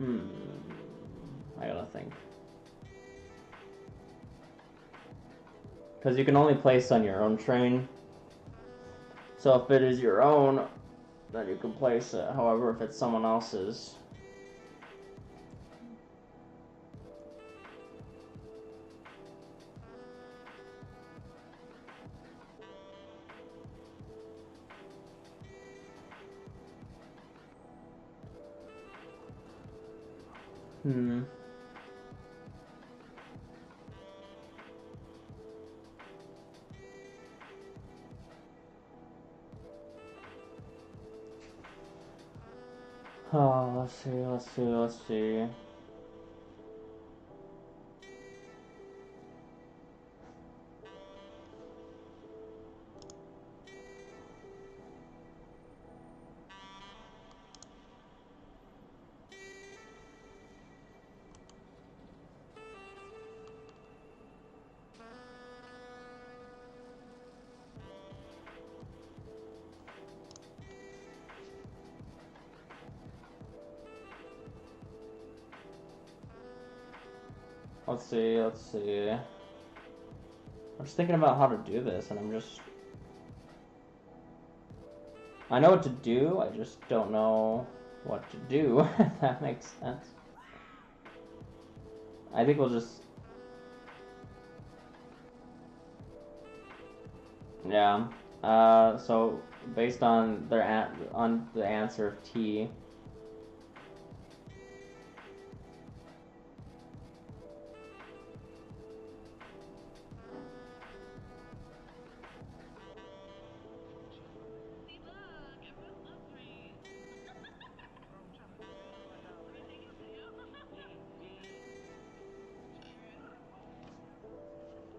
I gotta think. Because you can only place on your own train. So if it is your own, then you can place it. However, if it's someone else's... Oh, let's see. Let's see. I'm just thinking about how to do this, and I know what to do, I just don't know what to do, if that makes sense. I think we'll just... Yeah. So, based on on the answer of T...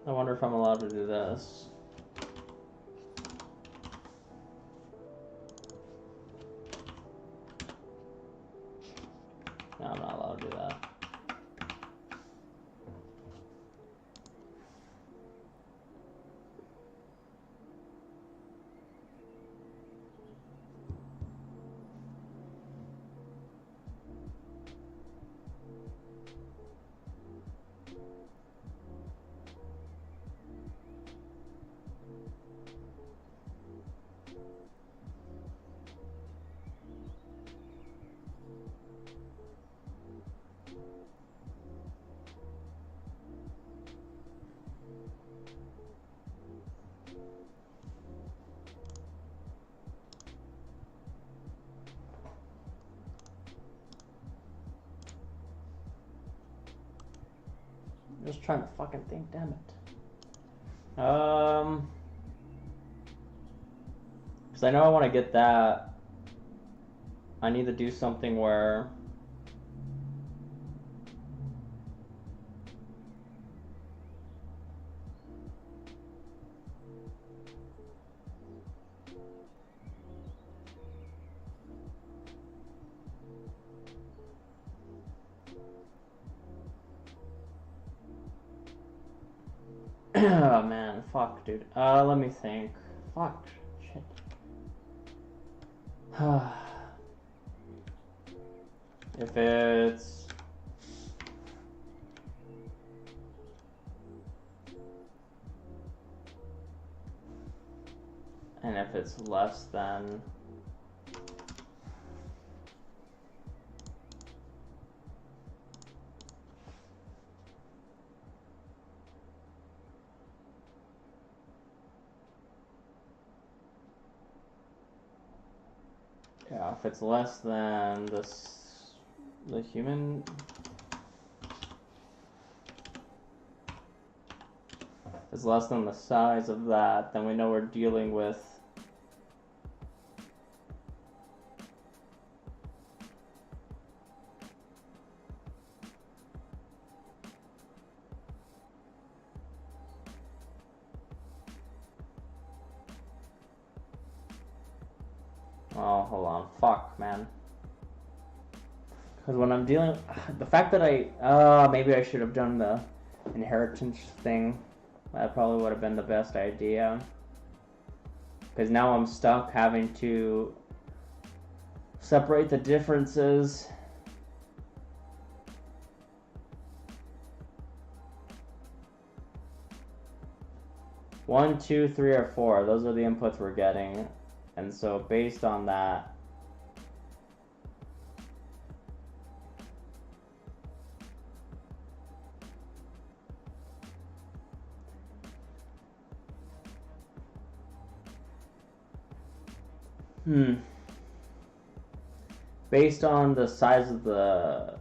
I wonder if I'm allowed to do this. No, I'm not allowed to do that. I'm just trying to fucking think, damn it. Because I know I want to get that. I need to do something where... Oh man, fuck, dude. Let me think. Fuck, shit. If it's... And if it's less than... Yeah, if it's less than the human... If it's less than the size of that, then we know we're dealing with... Oh, hold on. Fuck, man. Because when I'm dealing... The fact that maybe I should have done the inheritance thing. That probably would have been the best idea. Because now I'm stuck having to separate the differences. 1, 2, 3, or 4. Those are the inputs we're getting. And so based on that, based on the size of the...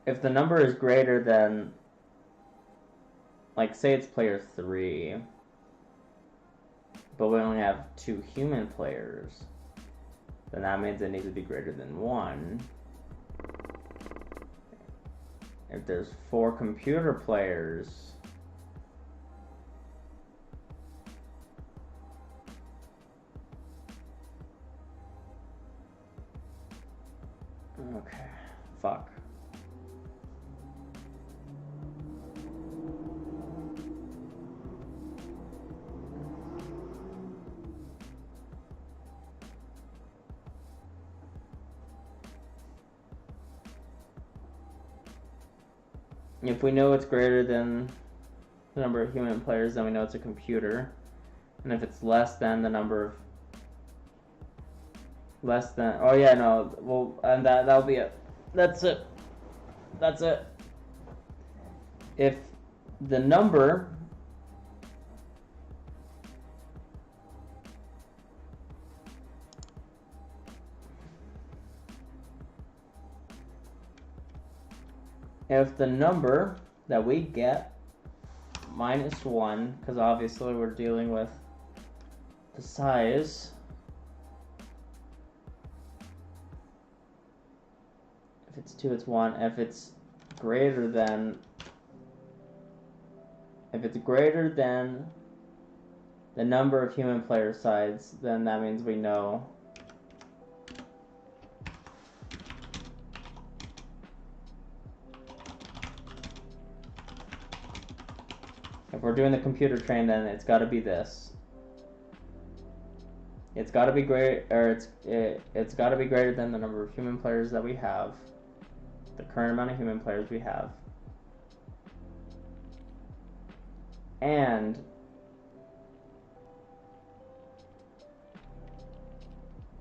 If the number is greater than... Like, say it's player 3, but we only have 2 human players, then that means it needs to be greater than 1. If there's 4 computer players, okay, fuck. If we know it's greater than the number of human players, then we know it's a computer. And if it's less than the number of... Less than... Oh yeah, no. Well, and that'll be it. That's it. That's it. If the number... If the number that we get minus 1, because obviously we're dealing with the size. If it's 2, it's 1. If it's greater than... If it's greater than the number of human player sides, then that means we know... If we're doing the computer train, then it's got to be this. It's got to be great, or it's got to be greater than the number of human players that we have, the current amount of human players we have, and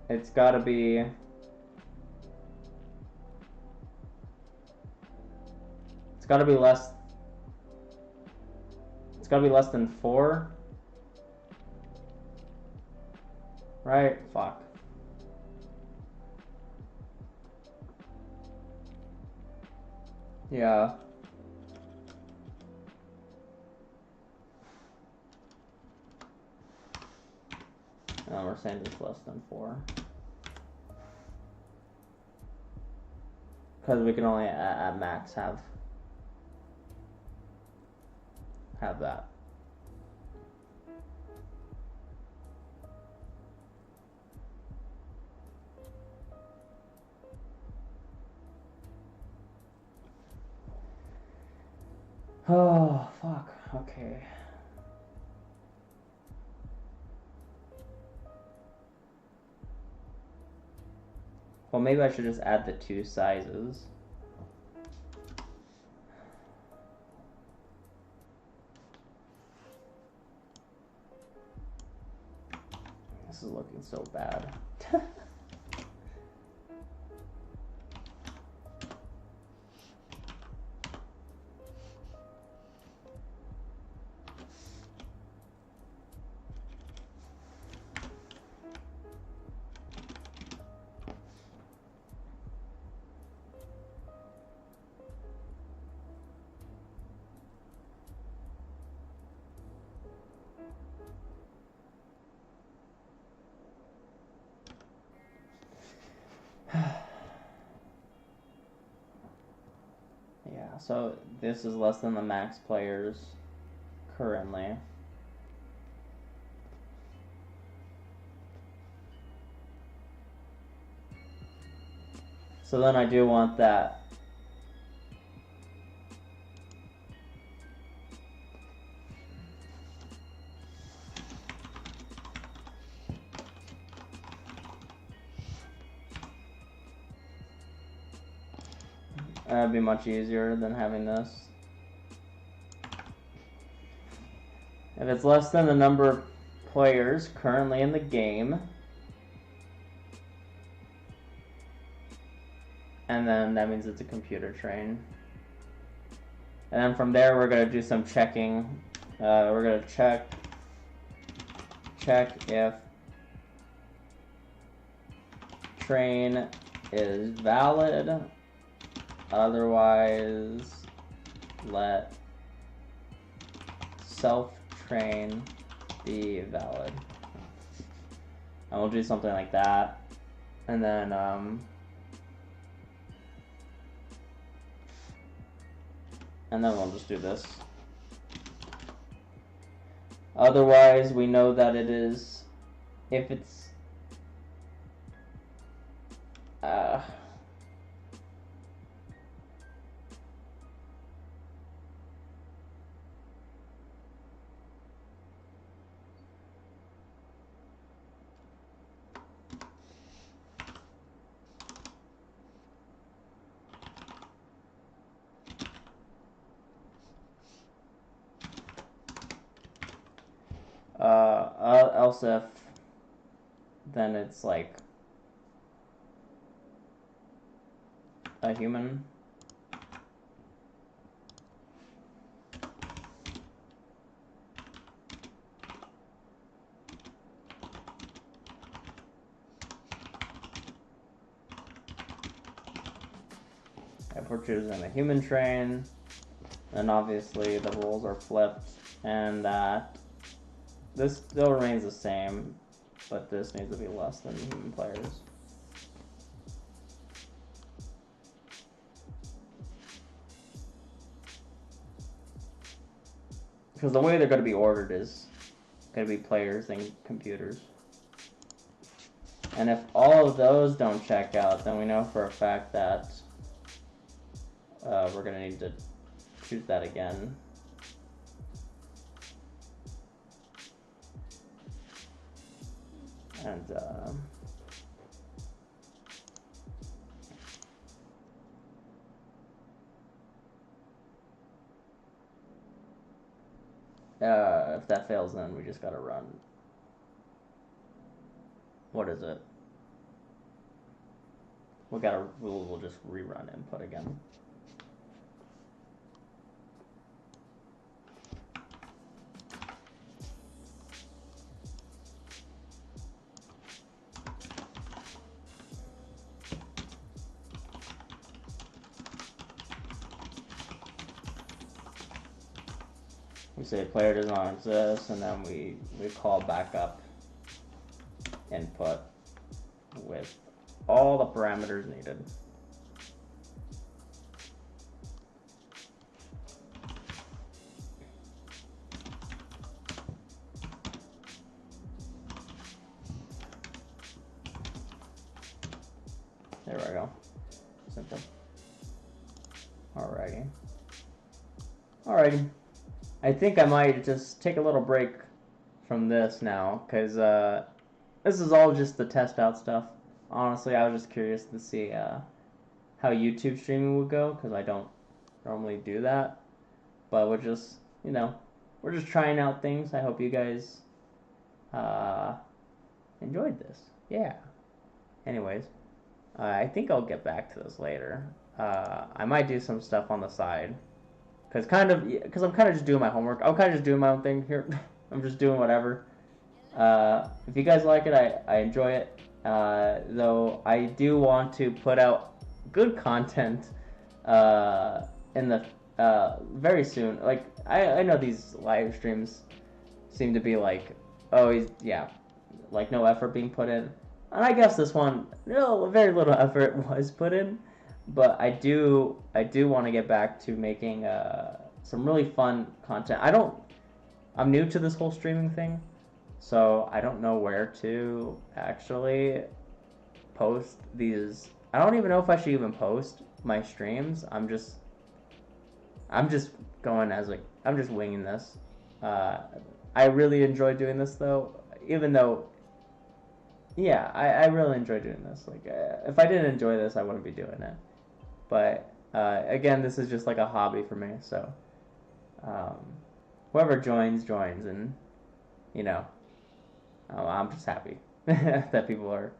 it's got to be less. It's got to be less than 4. Right? Fuck. Yeah. No, we're saying it's less than 4. Because we can only at max have that. Oh, fuck. Okay. Well, maybe I should just add the 2 sizes. This is looking so bad. Yeah, so this is less than the max players currently. So then I do want that. That'd be much easier than having this. If it's less than the number of players currently in the game, and then that means it's a computer train. And then from there, we're going to do some checking. We're going to check if train is valid. Otherwise, let self-train be valid. And we'll do something like that. And then we'll just do this. Otherwise, we know that it is, if it's else if, then it's like a human. If we're choosing a human train, then obviously the rules are flipped, and that this still remains the same, but this needs to be less than human players. Because the way they're going to be ordered is going to be players and computers. And if all of those don't check out, then we know for a fact that we're going to need to choose that again. And if that fails, then we just gotta run. What is it? We'll just rerun input again. We say player does not exist, and then we call back up input with all the parameters needed. There we go. Simple. Alrighty. Alrighty. I think I might just take a little break from this now, because this is all just the test out stuff. Honestly, I was just curious to see how YouTube streaming would go, because I don't normally do that. But we're just, we're just trying out things. I hope you guys enjoyed this. Yeah. Anyways, I think I'll get back to this later. I might do some stuff on the side. Because I'm kind of just doing my homework. I'm kind of just doing my own thing here. I'm just doing whatever. If you guys like it, I enjoy it. Though I do want to put out good content in the very soon. Like I know these live streams seem to be like, oh like no effort being put in. And I guess this one, very little effort was put in. But I do want to get back to making some really fun content. I'm new to this whole streaming thing, so I don't know where to actually post these. I don't even know if I should even post my streams. I'm just going I'm just winging this. I really enjoy doing this though, even though. Yeah, I really enjoy doing this. Like, if I didn't enjoy this, I wouldn't be doing it. But again, this is just like a hobby for me. So whoever joins, and you know, I'm just happy that people are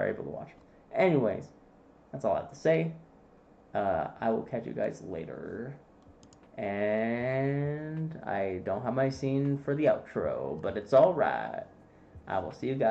able to watch. Anyways, that's all I have to say. I will catch you guys later. And I don't have my scene for the outro, but it's alright. I will see you guys.